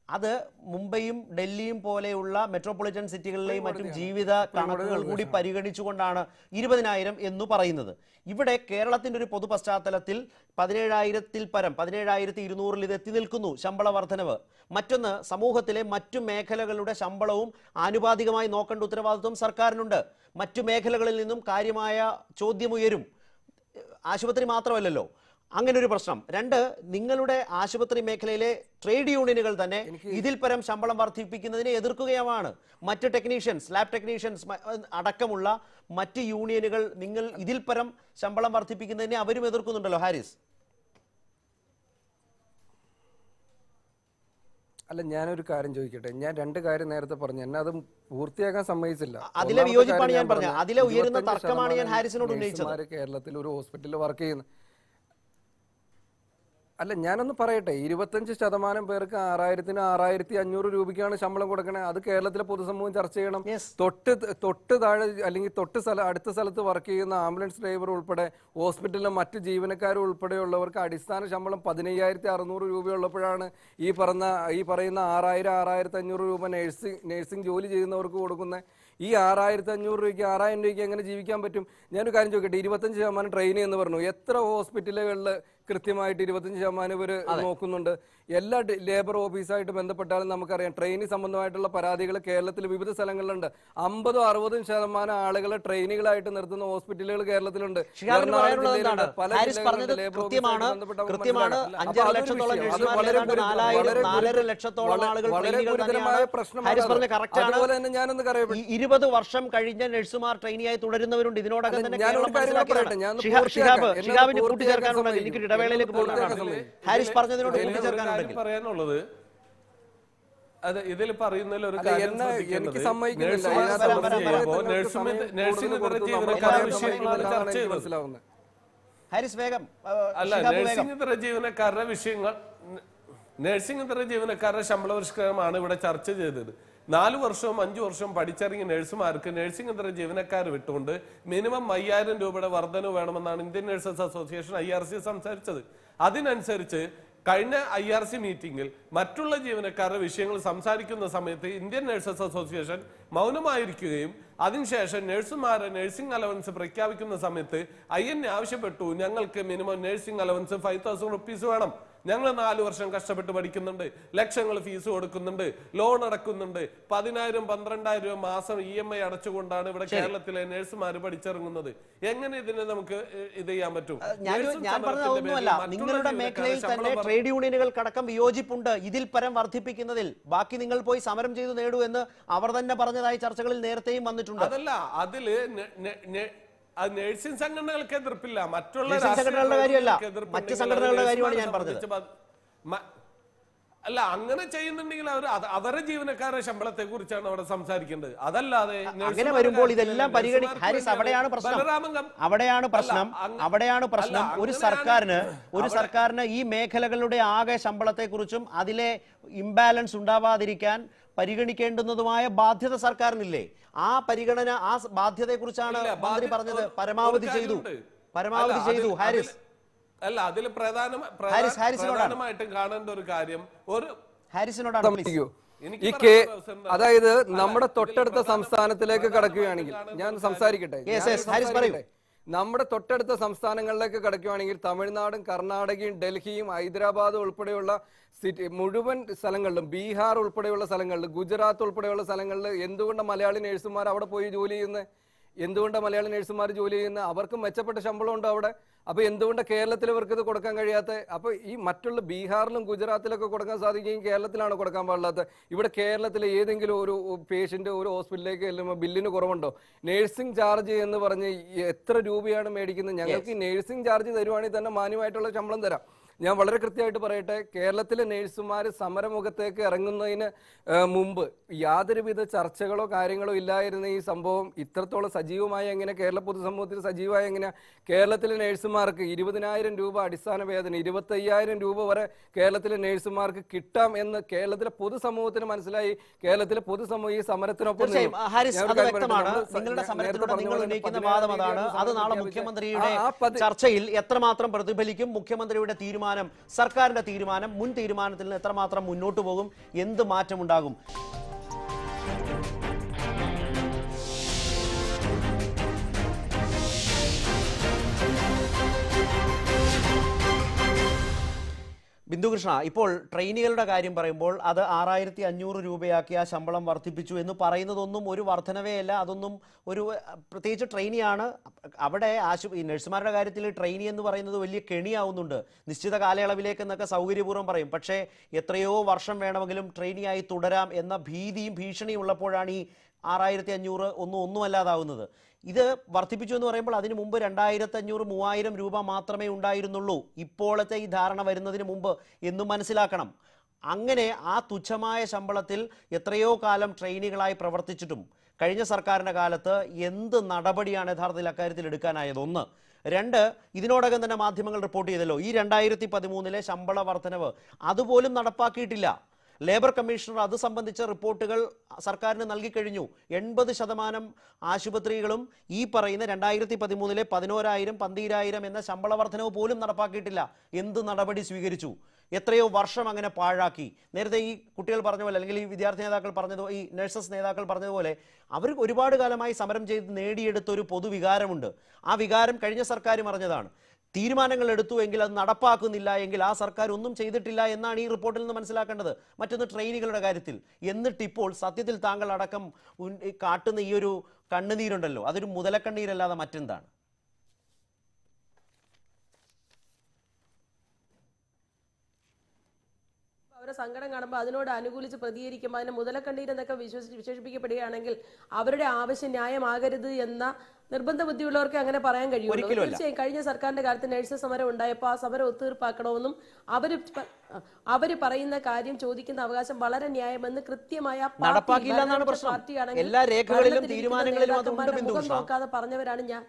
അത് മുംബൈയും ഡൽഹിയും പോലെയുള്ള മെട്രോപൊളിറ്റൻ സിറ്റികളിലെയും മറ്റും ജീവിത കണക്കുകൾ കൂടി പരിഗണിച്ചുകൊണ്ടാണ് 20,000 എന്ന് പറയുന്നത്. ഇവിടെ കേരളത്തിന്റെ ഒരു പൊതു പശ്ചാത്തലത്തിൽ 17,000-ൽ പരം 17,200-ൽ ഇത് എത്തി നിൽക്കുന്നു ശമ്പള വർധനവ്. മറ്റൊന്ന്, സമൂഹത്തിലെ മറ്റു മേഖലകളുടെ ശമ്പളവും ആനുപാതികമായി നോക്കേണ്ട ഉത്തരവാദിത്വം സർക്കാരിനുണ്ട്. മറ്റു മേഖലകളിൽ നിന്നും കാര്യമായ ചോദ്യമുയരും. ആശുപത്രി മാത്രമല്ലല്ലോ. അങ്ങനെ ഒരു പ്രശ്നം. രണ്ട്, നിങ്ങളുടെ ആശുപത്രി മേഖലയിലെ ട്രേഡ് യൂണിയനുകൾ തന്നെ ഇതിൽ പരം ശമ്പളം വർദ്ധിപ്പിക്കുന്നതിനെ എതിർക്കുകയാണ്. മറ്റ് ടെക്നീഷ്യൻസ്, ലാബ് ടെക്നീഷ്യൻസ് അടക്കമുള്ള മറ്റ് യൂണിയനുകൾ നിങ്ങൾ ഇതിൽ പരം ശമ്പളം വർദ്ധിപ്പിക്കുന്നതിനെ അവരും എതിർക്കുന്നുണ്ടല്ലോ ഹാരിസ്. അല്ല, ഞാനൊരു കാര്യം ചോദിക്കട്ടെ. ഞാൻ രണ്ട് കാര്യം നേരത്തെ പറഞ്ഞു, എന്നെ അത് പൂർത്തിയാക്കാൻ സമ്മതിച്ചില്ല. അതിലെ വിയോജിപ്പാണ് ഞാൻ പറഞ്ഞത്. അതിലെ ഉയരുന്ന തർക്കമാണ് ഞാൻ ഹാരിസിനോട് ഉന്നയിച്ചത്. കേരളത്തിൽ ഒരു ഹോസ്പിറ്റലിൽ വർക്ക് ചെയ്യുന്ന അല്ല ഞാനൊന്ന് പറയട്ടെ, 25% പേർക്ക് 6,500 രൂപയ്ക്കാണ് ശമ്പളം കൊടുക്കണേ. അത് കേരളത്തിലെ പൊതുസമൂഹം ചർച്ച ചെയ്യണം. തൊട്ട് താഴെ അല്ലെങ്കിൽ അടുത്ത സ്ഥലത്ത് വർക്ക് ചെയ്യുന്ന ആംബുലൻസ് ഡ്രൈവർ ഉൾപ്പെടെ ഹോസ്പിറ്റലിലെ മറ്റ് ജീവനക്കാരും ഉൾപ്പെടെയുള്ളവർക്ക് അടിസ്ഥാന ശമ്പളം 15,600 രൂപയുള്ളപ്പോഴാണ് ഈ പറയുന്ന 6,500 രൂപ നഴ്സിംഗ് ജോലി ചെയ്യുന്നവർക്ക് കൊടുക്കുന്നത്. ഈ 6,500 രൂപയ്ക്ക് 6,000 രൂപയ്ക്ക് എങ്ങനെ ജീവിക്കാൻ പറ്റും? ഞാനൊരു കാര്യം ചോദിക്കട്ടെ, 25% ട്രെയിനിങ് എന്ന് പറഞ്ഞു. എത്ര ഹോസ്പിറ്റലുകളിൽ കൃത്യമായിട്ട് 25% ഇവർ നോക്കുന്നുണ്ട്? എല്ലാ ലേബർ ഓഫീസായിട്ട് ബന്ധപ്പെട്ടാലും നമുക്കറിയാം ട്രെയിനിങ് സംബന്ധമായിട്ടുള്ള പരാതികൾ കേരളത്തിൽ വിവിധ സ്ഥലങ്ങളിലുണ്ട്. 50-60% ആളുകളെ ട്രെയിനികളായിട്ട് നിർത്തുന്ന ഹോസ്പിറ്റലുകൾ കേരളത്തിലുണ്ട്. വളരെ ഗുരുതരമായ പ്രശ്നമാണ്. അതുപോലെ തന്നെ ഞാനൊന്ന് പറയട്ടെ, 20 വർഷം കഴിഞ്ഞ നഴ്സുമാർ ട്രെയിനിയായി തുടരുന്നവരുണ്ട്. ഇതിനോടകം തന്നെ എനിക്ക് ഇടവേളയിലേക്ക് പോകുന്നതാണ്. ഹാരിസ് പറഞ്ഞതിനോട് പറയാനുള്ളത് അതെ, ഇതിൽ പറയുന്നതിൽ ഒരു കാര്യം ജീവനക്കാരുടെ വിഷയങ്ങൾ, നഴ്സിംഗ് ഇതര ജീവനക്കാരുടെ ശമ്പള പരിഷ്കരണമാണ് ഇവിടെ ചർച്ച ചെയ്തത്. 4 വർഷവും 5 വർഷവും പഠിച്ചിറങ്ങിയ നഴ്സുമാർക്ക് നഴ്സിംഗ് ഇതര ജീവനക്കാർ വിട്ടുകൊണ്ട് മിനിമം 5,000 രൂപയുടെ വർധന വേണമെന്നാണ് ഇന്ത്യൻ നഴ്സസ് അസോസിയേഷൻ IRC സംസാരിച്ചത്. അതിനനുസരിച്ച് കഴിഞ്ഞ IRC മീറ്റിംഗിൽ മറ്റുള്ള ജീവനക്കാരുടെ വിഷയങ്ങൾ സംസാരിക്കുന്ന സമയത്ത് ഇന്ത്യൻ നഴ്സസ് അസോസിയേഷൻ മൗനമായിരിക്കുകയും അതിനുശേഷം നഴ്സുമാരെ നഴ്സിംഗ് അലവൻസ് പ്രഖ്യാപിക്കുന്ന സമയത്ത് INA ആവശ്യപ്പെട്ടു, ഞങ്ങൾക്ക് മിനിമം നഴ്സിംഗ് അലവൻസ് 5,000 rupees വേണം. ഞങ്ങൾ 4 വർഷം കഷ്ടപ്പെട്ട് പഠിക്കുന്നുണ്ട്, ലക്ഷങ്ങൾ ഫീസ് കൊടുക്കുന്നുണ്ട്, ലോൺ അടക്കുന്നുണ്ട്, 10,000-12,000 രൂപ മാസം EMI അടച്ചുകൊണ്ടാണ് ഇവിടെ കേരളത്തിലെ നഴ്സുമാർ പഠിച്ചിറങ്ങുന്നത്. എങ്ങനെ ഇതിനെ നമുക്ക് ഇത് ചെയ്യാൻ പറ്റും? ഞാൻ പറഞ്ഞതൊന്നുമല്ല, നിങ്ങളുടെ മേഖലയിൽ തന്നെ ട്രേഡ് യൂണിയനുകൾക്കടക്കം വിയോജിപ്പുണ്ട് ഇതിൽ പരം വർദ്ധിപ്പിക്കുന്നതിൽ. ബാക്കി നിങ്ങൾ പോയി സമരം ചെയ്തു നേടൂ എന്ന് അവർ തന്നെ പറഞ്ഞതായി ചർച്ചകളിൽ നേരത്തെയും വന്നിട്ടുണ്ട്. അതല്ല, അതില് നഴ്സിംഗ് സംഘടനകൾക്ക് എതിർപ്പില്ല, മറ്റുള്ള സംഘടനകളുടെ കാര്യമല്ല, മറ്റ് സംഘടനകളുടെ കാര്യമാണ് ഞാൻ പറഞ്ഞത്. അല്ല, അങ്ങനെ ചെയ്യുന്നുണ്ടെങ്കിൽ അവരുടെ ജീവനക്കാരുടെ ശമ്പളത്തെ കുറിച്ചാണ് അവിടെ സംസാരിക്കേണ്ടത്. അതല്ലാതെ അങ്ങനെ വരുമ്പോൾ ഇതെല്ലാം ഹാരിസ്, അവിടെയാണ് പ്രശ്നം. ഒരു സർക്കാരിന് ഈ മേഖലകളുടെ ആകെ ശമ്പളത്തെ കുറിച്ചും അതിലെ ഇംബാലൻസ് ഉണ്ടാവാതിരിക്കാൻ പരിഗണിക്കേണ്ടുന്നതുമായ ബാധ്യത സർക്കാരിനില്ലേ? ആ പരിഗണന, ആ ബാധ്യതയെ കുറിച്ചാണ് മന്ത്രി പറഞ്ഞത്. പരമാവധി ചെയ്തു ഹാരിസ്. അല്ല, അതിൽ പ്രധാനമായിട്ടും കാണേണ്ട ഒരു കാര്യം അതായത് നമ്മുടെ തൊട്ടടുത്ത സംസ്ഥാനത്തിലേക്ക് കടക്കുകയാണെങ്കിൽ, ഞാൻ സംസാരിക്കട്ടെ, നമ്മുടെ തൊട്ടടുത്ത സംസ്ഥാനങ്ങളിലേക്ക് കടക്കുകയാണെങ്കിൽ തമിഴ്നാടും കർണാടകയും ഡൽഹിയും ഹൈദരാബാദും ഉൾപ്പെടെയുള്ള മുഴുവൻ സ്ഥലങ്ങളിലും, ബീഹാർ ഉൾപ്പെടെയുള്ള സ്ഥലങ്ങളിൽ, ഗുജറാത്ത് ഉൾപ്പെടെയുള്ള സ്ഥലങ്ങളിൽ എന്തുകൊണ്ട് മലയാളി നഴ്സുമാർ അവിടെ പോയി ജോലി ചെയ്യുന്നത്? അവർക്ക് മെച്ചപ്പെട്ട ശമ്പളം ഉണ്ടോ അവിടെ? അപ്പൊ എന്തുകൊണ്ട് കേരളത്തിൽ ഇവർക്ക് ഇത് കൊടുക്കാൻ കഴിയാത്ത? അപ്പൊ ഈ മറ്റുള്ള ബീഹാറിലും ഗുജറാത്തിലൊക്കെ കൊടുക്കാൻ സാധിക്കുകയും കേരളത്തിലാണ് കൊടുക്കാൻ പാടില്ലാത്ത? ഇവിടെ കേരളത്തിലെ ഏതെങ്കിലും ഒരു പേഷ്യന്റ് ഒരു ഹോസ്പിറ്റലിലേക്ക് ചെല്ലുമ്പോൾ ബില്ലിന് കുറവുണ്ടോ? നഴ്സിംഗ് ചാർജ് എന്ന് പറഞ്ഞ് എത്ര രൂപയാണ് മേടിക്കുന്നത്? ഞങ്ങൾക്ക് നഴ്സിംഗ് ചാർജ് തരുവാണെങ്കിൽ തന്നെ മാന്യമായിട്ടുള്ള ശമ്പളം തരാം. ഞാൻ വളരെ കൃത്യമായിട്ട് പറയട്ടെ, കേരളത്തിലെ നഴ്സുമാർ സമരമുഖത്തേക്ക് ഇറങ്ങുന്നതിന് മുമ്പ് യാതൊരുവിധ ചർച്ചകളോ കാര്യങ്ങളോ ഇല്ലായിരുന്ന ഈ സംഭവം ഇത്രത്തോളം സജീവമായ എങ്ങനെ, കേരള പൊതുസമൂഹത്തിൽ സജീവമായ എങ്ങനെ? കേരളത്തിലെ നഴ്സുമാർക്ക് 20,000 രൂപ അടിസ്ഥാന വേതനം, 25,000 രൂപ വരെ കേരളത്തിലെ നഴ്സുമാർക്ക് കിട്ടാം എന്ന് കേരളത്തിലെ പൊതുസമൂഹത്തിന് മനസ്സിലായി. കേരളത്തിലെ പൊതുസമൂഹം ഈ സമരത്തിനൊപ്പം മുഖ്യമന്ത്രിയുടെ ചർച്ചയിൽ എത്രമാത്രം പ്രതിഫലിക്കും? മുഖ്യമന്ത്രിയുടെ തീരുമാനം, സർക്കാരിന്റെ തീരുമാനം, മുൻ തീരുമാനത്തിൽ നിന്ന് എത്രമാത്രം മുന്നോട്ട് പോകും? എന്ത് മാറ്റമുണ്ടാകും? ബിന്ദുകൃഷ്ണ, ഇപ്പോൾ ട്രെയിനികളുടെ കാര്യം പറയുമ്പോൾ അത് 6,500 രൂപയാക്കി ആ ശമ്പളം വർദ്ധിപ്പിച്ചു എന്ന് പറയുന്നതൊന്നും ഒരു വർധനവേ അല്ല. അതൊന്നും ഒരു പ്രത്യേകിച്ച് ട്രെയിനിയാണ്. അവിടെ ഈ നഴ്സുമാരുടെ കാര്യത്തിൽ ട്രെയിനി എന്ന് പറയുന്നത് വലിയ കെണിയാവുന്നുണ്ട്. നിശ്ചിത കാലയളവിലേക്ക് എന്നൊക്കെ സൗകര്യപൂർവ്വം പറയും. പക്ഷേ എത്രയോ വർഷം വേണമെങ്കിലും ട്രെയിനിയായി തുടരാം എന്ന ഭീതിയും ഭീഷണിയും ഉള്ളപ്പോഴാണ് ഈ 6,500 ഒന്നുമല്ലാതാവുന്നത്. ഇത് വർദ്ധിപ്പിച്ചു എന്ന് പറയുമ്പോൾ അതിനു മുമ്പ് 2,500-3,000 രൂപ മാത്രമേ ഉണ്ടായിരുന്നുള്ളൂ ഇപ്പോഴത്തെ ഈ ധാരണ വരുന്നതിന് മുമ്പ് എന്നും മനസ്സിലാക്കണം. അങ്ങനെ ആ തുച്ഛമായ ശമ്പളത്തിൽ എത്രയോ കാലം ട്രെയിനികളായി പ്രവർത്തിച്ചിട്ടും കഴിഞ്ഞ സർക്കാരിൻ്റെ കാലത്ത് എന്ത് നടപടിയാണ് യഥാർത്ഥത്തിൽ അക്കാര്യത്തിൽ എടുക്കാനായത്? ഒന്ന്. രണ്ട്, ഇതിനോടകം തന്നെ മാധ്യമങ്ങൾ റിപ്പോർട്ട് ചെയ്തല്ലോ, ഈ 2013 ശമ്പള വർധനവ് അതുപോലും നടപ്പാക്കിയിട്ടില്ല. ലേബർ കമ്മീഷണർ അത് സംബന്ധിച്ച റിപ്പോർട്ടുകൾ സർക്കാരിന് നൽകിക്കഴിഞ്ഞു. 80% ആശുപത്രികളും ഈ പറയുന്ന 2013 11,000 12,000 എന്ന ശമ്പള വർധനവ് പോലും നടപ്പാക്കിയിട്ടില്ല. എന്ത് നടപടി സ്വീകരിച്ചു? എത്രയോ വർഷം അങ്ങനെ പാഴാക്കി. നേരത്തെ ഈ കുട്ടികൾ പറഞ്ഞ പോലെ, അല്ലെങ്കിൽ ഈ വിദ്യാർത്ഥി നേതാക്കൾ പറഞ്ഞതുപോലെ, ഈ നഴ്സസ് നേതാക്കൾ പറഞ്ഞതുപോലെ, അവർ ഒരുപാട് കാലമായി സമരം ചെയ്ത് നേടിയെടുത്തൊരു പൊതുവികാരമുണ്ട്. ആ വികാരം കഴിഞ്ഞ സർക്കാരും അറിഞ്ഞതാണ്. തീരുമാനങ്ങൾ എടുത്തു എങ്കിൽ അത് നടപ്പാക്കുന്നില്ല എങ്കിൽ ആ സർക്കാർ ഒന്നും ചെയ്തിട്ടില്ല എന്നാണ് ഈ റിപ്പോർട്ടിൽ നിന്ന് മനസ്സിലാക്കേണ്ടത്. മറ്റൊന്ന് ട്രെയിനികളുടെ കാര്യത്തിൽ. എന്നിട്ടിപ്പോൾ സത്യത്തിൽ താങ്കൾ അടക്കം കാട്ടുന്ന ഈ ഒരു കണ്ണുനീരുണ്ടല്ലോ, അതൊരു മുതലക്കണ്ണീരല്ലാതെ മറ്റെന്താണ്? അവരെ സങ്കടം കാണുമ്പോൾ അതിനോട് അനുകൂലിച്ച് പ്രതികരിക്കുമ്പോൾ അതിനെ മുതലക്കണ്ണീരെന്നൊക്കെ വിശേഷിപ്പിക്കപ്പെടുകയാണെങ്കിൽ അവരുടെ ആവശ്യം ന്യായമാകരുത് എന്ന നിർബന്ധ ബുദ്ധിയുള്ളവർക്ക് അങ്ങനെ പറയാൻ കഴിയുള്ളൂ. തീർച്ചയായും കഴിഞ്ഞ സർക്കാരിന്റെ കാലത്ത് നഴ്സസ് സമരം ഉണ്ടായപ്പോൾ ആ സമരം ഒത്തുതീർപ്പാക്കണമെന്നും അവര് പറയുന്ന കാര്യം ചോദിക്കുന്ന അവകാശം വളരെ ന്യായമെന്ന് കൃത്യമായ മുഖം നോക്കാതെ പറഞ്ഞവരാണ് ഞാൻ.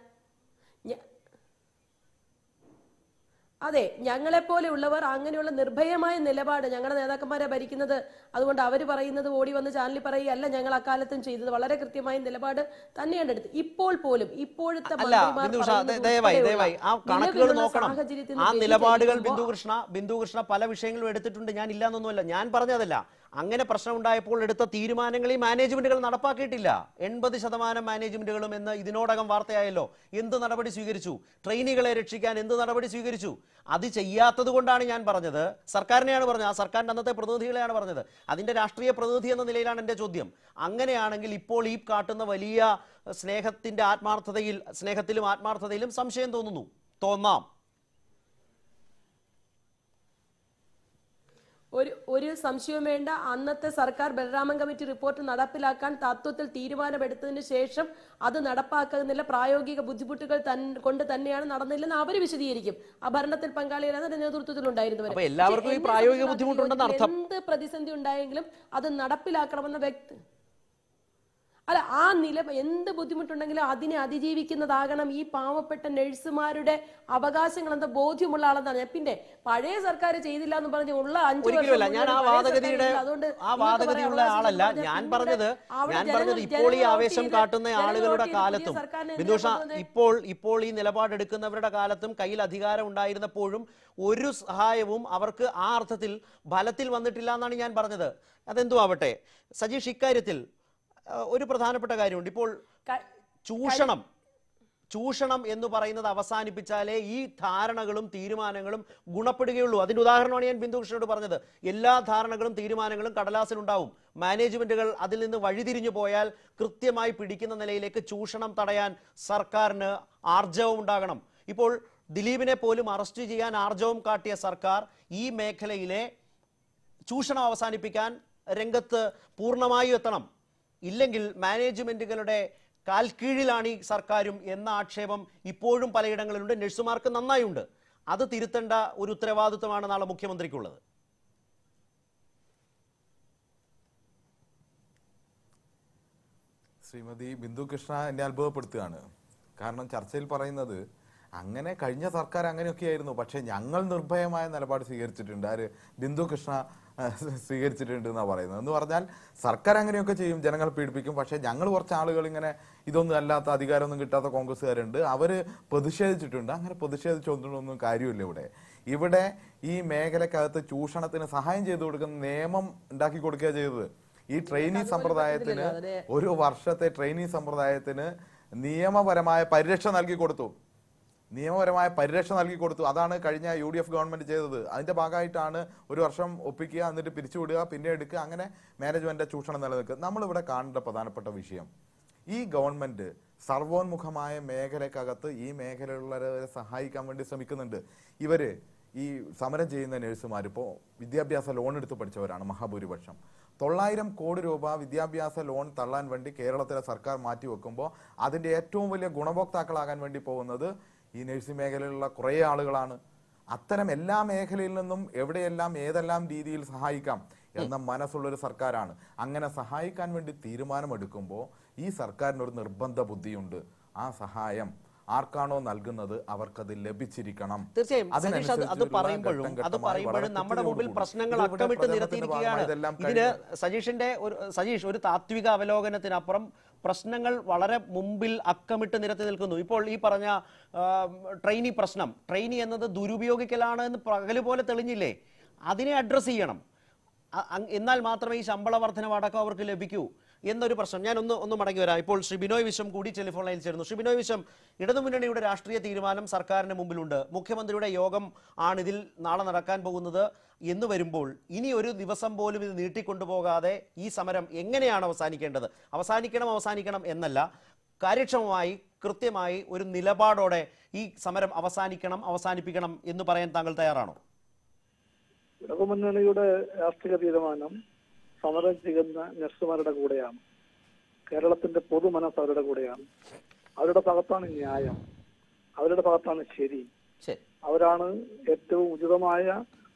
അതെ, ഞങ്ങളെപ്പോലെയുള്ളവർ അങ്ങനെയുള്ള നിർഭയമായ നിലപാട്, ഞങ്ങളുടെ നേതാക്കന്മാരെ ഭരിക്കുന്നത്, അതുകൊണ്ട് അവർ പറയുന്നത് ഓടി വന്ന് ചാനലിൽ പറയുകയല്ല ഞങ്ങൾ അക്കാലത്തും ചെയ്തത്. വളരെ കൃത്യമായ നിലപാട് തന്നെയാണ് എടുത്തത്. ഇപ്പോൾ പോലും ഇപ്പോഴത്തെ ആ നിലപാടുകൾ ബിന്ദുകൃഷ്ണ പല വിഷയങ്ങളും എടുത്തിട്ടുണ്ട്. ഞാൻ ഇല്ലാന്നൊന്നുമല്ല, ഞാൻ പറഞ്ഞതല്ല. അങ്ങനെ പ്രശ്നം ഉണ്ടായപ്പോൾ എടുത്ത തീരുമാനങ്ങൾ ഈ മാനേജ്മെന്റുകൾ നടപ്പാക്കിയിട്ടില്ല. 80% മാനേജ്മെന്റുകളും എന്ന് ഇതിനോടകം വാർത്തയായല്ലോ. എന്ത് നടപടി സ്വീകരിച്ചു? ട്രെയിനികളെ രക്ഷിക്കാൻ എന്ത് നടപടി സ്വീകരിച്ചു? അത് ചെയ്യാത്തത് കൊണ്ടാണ് ഞാൻ പറഞ്ഞത്, സർക്കാരിനെയാണ് പറഞ്ഞത്, ആ സർക്കാരിന്റെ അന്നത്തെ പ്രതിനിധികളെയാണ് പറഞ്ഞത്. അതിന്റെ രാഷ്ട്രീയ പ്രതിനിധി എന്ന നിലയിലാണ് എൻ്റെ ചോദ്യം. അങ്ങനെയാണെങ്കിൽ ഇപ്പോൾ ഈ കാട്ടുന്ന വലിയ സ്നേഹത്തിലും ആത്മാർത്ഥതയിലും സംശയം തോന്നാം. ഒരു സംശയവും വേണ്ട. അന്നത്തെ സർക്കാർ ബലരാമൻ കമ്മിറ്റി റിപ്പോർട്ട് നടപ്പിലാക്കാൻ തത്വത്തിൽ തീരുമാനമെടുത്തതിന് ശേഷം അത് നടപ്പാക്കുന്നില്ല, പ്രായോഗിക ബുദ്ധിമുട്ടുകൾ കൊണ്ട് തന്നെയാണ് നടന്നില്ലെന്ന് അവർ വിശദീകരിക്കും. ആ ഭരണത്തിൽ പങ്കാളികളായ നേതൃത്വത്തിൽ ഉണ്ടായിരുന്നവർ. എന്ത് പ്രതിസന്ധി ഉണ്ടായെങ്കിലും അത് നടപ്പിലാക്കണമെന്ന വ്യക്തി അല്ല, ആ എന്ത് ബുദ്ധിമുട്ടുണ്ടെങ്കിലും അതിനെ അതിജീവിക്കുന്നതാകണം ഈ പാവപ്പെട്ട നഴ്സുമാരുടെ അവകാശങ്ങൾ എന്താ ബോധ്യമുള്ള ആളെന്നാണ്. പിന്നെ പഴയ സർക്കാർ ചെയ്തില്ല എന്ന് പറഞ്ഞ് ഉള്ള 5 വർഷം ഞാൻ ആ വാദഗതിയുള്ള ആളല്ല. ഞാൻ പറഞ്ഞത് ഇപ്പോൾ ഈ ആവേശം കാട്ടുന്ന ആളുകളുടെ കാലത്തും ഇപ്പോൾ ഈ നിലപാടെടുക്കുന്നവരുടെ കാലത്തും കയ്യിൽ അധികാരം ഉണ്ടായിരുന്നപ്പോഴും ഒരു സഹായവും അവർക്ക് ആ അർത്ഥത്തിൽ ഫലത്തിൽ വന്നിട്ടില്ല എന്നാണ് ഞാൻ പറഞ്ഞത്. അതെന്തു ആവട്ടെ, സജീഷ്, ഇക്കാര്യത്തിൽ ഒരു പ്രധാനപ്പെട്ട കാര്യമുണ്ട്. ഇപ്പോൾ ചൂഷണം എന്ന് പറയുന്നത് അവസാനിപ്പിച്ചാലേ ഈ ധാരണകളും തീരുമാനങ്ങളും ഗുണപ്പെടുകയുള്ളൂ. അതിന്റെ ഉദാഹരണമാണ് ഞാൻ ബിന്ദുകൃഷ്ണനോട് പറഞ്ഞത്. എല്ലാ ധാരണകളും തീരുമാനങ്ങളും കടലാസിലുണ്ടാവും. മാനേജ്മെന്റുകൾ അതിൽ നിന്ന് വഴിതിരിഞ്ഞു പോയാൽ കൃത്യമായി പിടിക്കുന്ന നിലയിലേക്ക് ചൂഷണം തടയാൻ സർക്കാരിന് ആർജവം ഉണ്ടാകണം. ഇപ്പോൾ ദിലീപിനെ പോലും അറസ്റ്റ് ചെയ്യാൻ ആർജവം കാട്ടിയ സർക്കാർ ഈ മേഖലയിലെ ചൂഷണം അവസാനിപ്പിക്കാൻ രംഗത്ത് പൂർണ്ണമായും എത്തണം. ഇല്ലെങ്കിൽ മാനേജ്മെന്റുകളുടെ കാൽക്കീഴിലാണ് ഈ സർക്കാരും എന്ന ആക്ഷേപം ഇപ്പോഴും പലയിടങ്ങളിലുണ്ട്. നഴ്സുമാർക്ക് നന്നായി ഉണ്ട്. അത് തിരുത്തേണ്ട ഒരു ഉത്തരവാദിത്വമാണ് നാളെ മുഖ്യമന്ത്രിക്കുള്ളത്. ശ്രീമതി ബിന്ദുകൃഷ്ണ എന്നെ അത്ഭുതപ്പെടുത്തുകയാണ്. കാരണം ചർച്ചയിൽ പറയുന്നത് അങ്ങനെ കഴിഞ്ഞ സർക്കാർ അങ്ങനെയൊക്കെയായിരുന്നു, പക്ഷേ ഞങ്ങൾ നിർഭയമായ നിലപാട് സ്വീകരിച്ചിട്ടുണ്ട്. ആര്? ബിന്ദുകൃഷ്ണ സ്വീകരിച്ചിട്ടുണ്ട് എന്നാണ് പറയുന്നത്. എന്ന് പറഞ്ഞാൽ സർക്കാർ അങ്ങനെയൊക്കെ ചെയ്യും, ജനങ്ങളെ പീഡിപ്പിക്കും. പക്ഷേ ഞങ്ങൾ കുറച്ച് ആളുകൾ ഇങ്ങനെ ഇതൊന്നും അല്ലാത്ത അധികാരമൊന്നും കിട്ടാത്ത കോൺഗ്രസ്സുകാരുണ്ട്, അവർ പ്രതിഷേധിച്ചിട്ടുണ്ട്. അങ്ങനെ പ്രതിഷേധിച്ചൊന്നും കാര്യമില്ല. ഇവിടെ ഈ മേഖലക്കകത്ത് ചൂഷണത്തിന് സഹായം ചെയ്തു കൊടുക്കുന്ന നിയമം ഉണ്ടാക്കി കൊടുക്കുക ചെയ്തത്. ഈ ട്രെയിനിങ് സമ്പ്രദായത്തിന്, ഒരു വർഷത്തെ ട്രെയിനിങ് സമ്പ്രദായത്തിന് നിയമപരമായ പരിരക്ഷ നൽകി കൊടുത്തു. അതാണ് കഴിഞ്ഞ UDF ഗവൺമെന്റ് ചെയ്തത്. അതിന്റെ ഭാഗമായിട്ടാണ് ഒരു വർഷം ഒപ്പിക്കുക, എന്നിട്ട് പിരിച്ചുവിടുക, പിന്നെ എടുക്കുക, അങ്ങനെ മാനേജ്മെന്റ് ചൂഷണം നിലനിൽക്കുക. നമ്മളിവിടെ കാണേണ്ട പ്രധാനപ്പെട്ട വിഷയം, ഈ ഗവൺമെന്റ് സർവോന്മുഖമായ മേഖലക്കകത്ത് ഈ മേഖലയിലുള്ളവരെ സഹായിക്കാൻ വേണ്ടി ശ്രമിക്കുന്നുണ്ട്. ഇവര് ഈ സമരം ചെയ്യുന്ന നഴ്സുമാർ ഇപ്പോൾ വിദ്യാഭ്യാസ ലോൺ എടുത്ത് പഠിച്ചവരാണ് മഹാഭൂരിപക്ഷം. 900 കോടി രൂപ വിദ്യാഭ്യാസ ലോൺ തള്ളാൻ വേണ്ടി കേരളത്തിലെ സർക്കാർ മാറ്റിവെക്കുമ്പോൾ അതിന്റെ ഏറ്റവും വലിയ ഗുണഭോക്താക്കളാകാൻ വേണ്ടി പോകുന്നത് ഈ നഴ്സിംഗ് മേഖലയിലുള്ള കുറേ ആളുകളാണ്. അത്തരം എല്ലാ മേഖലയിൽ നിന്നും എവിടെയെല്ലാം ഏതെല്ലാം രീതിയിൽ സഹായിക്കാം എന്ന മനസ്സുള്ളൊരു സർക്കാരാണ്. അങ്ങനെ സഹായിക്കാൻ വേണ്ടി തീരുമാനമെടുക്കുമ്പോൾ ഈ സർക്കാരിനൊരു നിർബന്ധ ബുദ്ധിയുണ്ട്. ആ സഹായം ആർക്കാണോ നൽകുന്നത് അവർക്കത് ലഭിച്ചിരിക്കണം. തീർച്ചയായും അത് പറയുമ്പോഴും നമ്മുടെ മുമ്പിൽ പ്രശ്നങ്ങൾ അക്കമിട്ട് നിരത്തിയിരിക്കുകയാണ്. ഇതിന് സജീഷ് ഒരു താത്വിക അവലോകനത്തിനപ്പുറം പ്രശ്നങ്ങൾ വളരെ മുമ്പിൽ അക്കമിട്ട് നിരത്തി നിൽക്കുന്നു. ഇപ്പോൾ ഈ പറഞ്ഞ ട്രെയിനി പ്രശ്നം, ട്രെയിനി എന്നത് ദുരുപയോഗിക്കലാണ് എന്ന് പകല് പോലെ തെളിഞ്ഞില്ലേ? അതിനെ അഡ്രസ് ചെയ്യണം. എന്നാൽ മാത്രമേ ഈ ശമ്പള വർധനവടക്കം അവർക്ക് ലഭിക്കൂ എന്നൊരു പ്രശ്നം. ഞാൻ ഒന്ന് മടങ്ങി വരാം. ഇപ്പോൾ ശ്രീ ബിനോയ് വിശ്വം കൂടി ടെലിഫോൺ ലൈനിൽ ചേരുന്നു. ശ്രീ ബിനോയ് വിശ്വം, ഇടതുമുന്നണിയുടെ രാഷ്ട്രീയ തീരുമാനം സർക്കാരിന് മുമ്പിലുണ്ട്. മുഖ്യമന്ത്രിയുടെ യോഗം ആണിതിൽ നാളെ നടക്കാൻ പോകുന്നത് എന്ന് വരുമ്പോൾ ഇനി ഒരു ദിവസം പോലും ഇത് നീട്ടിക്കൊണ്ടുപോകാതെ ഈ സമരം എങ്ങനെയാണ് അവസാനിക്കേണ്ടത്? അവസാനിക്കണം എന്നല്ല, കാര്യക്ഷമമായി കൃത്യമായി ഒരു നിലപാടോടെ ഈ സമരം അവസാനിപ്പിക്കണം എന്ന് പറയാൻ താങ്കൾ തയ്യാറാണോ? ഇടതുമുന്നണിയുടെ രാഷ്ട്രീയ തീരുമാനം സമരം ചെയ്യുന്ന നഴ്സുമാരുടെ കൂടെയാണ്. കേരളത്തിന്റെ പൊതുമനസ് അവരുടെ കൂടെയാണ്. അവരുടെ ഭാഗത്താണ് ന്യായം, അവരുടെ ഭാഗത്താണ് ശരി. അവരാണ് ഏറ്റവും ഉചിതമായ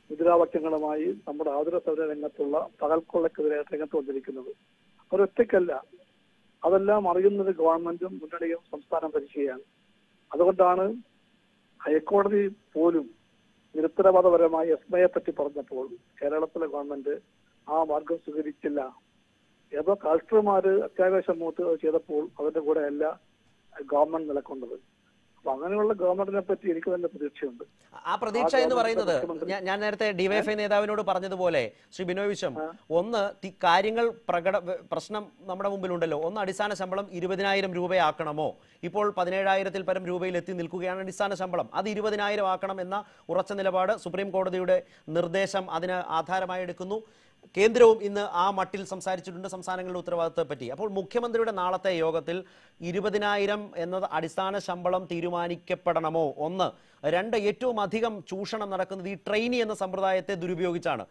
മുദ്രാവാക്യങ്ങളുമായി നമ്മുടെ ആതുര സൗര രംഗത്തുള്ള പകൽക്കൊള്ളക്കെതിരെ രംഗത്ത് വന്നിരിക്കുന്നത്. അവരൊറ്റയ്ക്കല്ല, അതെല്ലാം അറിയുന്നത് ഗവൺമെന്റും മുന്നണിയും സംസ്ഥാനം ഭരിക്കുകയാണ്. അതുകൊണ്ടാണ് ഹൈക്കോടതി പോലും നിരുത്തരവാദപരമായി എസ്മയെ പറ്റി പറഞ്ഞപ്പോൾ കേരളത്തിലെ ഗവൺമെന്റ് ആ മാർഗം സ്വീകരിച്ചില്ല. ഏതോ കളക്ടർമാര് അത്യാവശ്യം മൂത്ത് ചെയ്തപ്പോൾ അതിന്റെ കൂടെ അല്ല ഗവൺമെന്റ് നിലക്കൊണ്ടത്. അപ്പൊ അങ്ങനെയുള്ള ഗവൺമെന്റിനെ പറ്റി എനിക്ക് തന്നെ പ്രതീക്ഷയുണ്ട്. ആ പ്രതീക്ഷ എന്ന് പറയുന്നത് ഞാൻ നേരത്തെ ഡിവൈഎഫ്ഐ നേതാവിനോട് പറഞ്ഞതുപോലെ ശ്രീ ബിനോയ് വിശ്വം, ഒന്ന് കാര്യങ്ങൾ പ്രശ്നം നമ്മുടെ മുമ്പിലുണ്ടല്ലോ. ഒന്ന്, അടിസ്ഥാന ശമ്പളം 20,000 രൂപയാക്കണമോ? ഇപ്പോൾ 17,000-ൽ പരം രൂപയിൽ എത്തി നിൽക്കുകയാണ് അടിസ്ഥാന ശമ്പളം. അത് 20,000 ആക്കണം എന്ന ഉറച്ച നിലപാട് സുപ്രീം കോടതിയുടെ നിർദ്ദേശം അതിന് ആധാരമായി എടുക്കുന്നു. കേന്ദ്രവും ഇന്ന് ആ മട്ടിൽ സംസാരിച്ചിട്ടുണ്ട് സംസ്ഥാനങ്ങളുടെ ഉത്തരവാദിത്തത്തെ പറ്റി. അപ്പോൾ മുഖ്യമന്ത്രിയുടെ നാളത്തെ യോഗത്തിൽ 20,000 എന്നത് അടിസ്ഥാന ശമ്പളം തീരുമാനിക്കപ്പെടണമോ? ഒന്ന്. രണ്ട്, ഏറ്റവും അധികം ചൂഷണം നടക്കുന്നത് ഈ ട്രെയിനി എന്ന സമ്പ്രദായത്തെ ദുരുപയോഗിച്ചാണ്.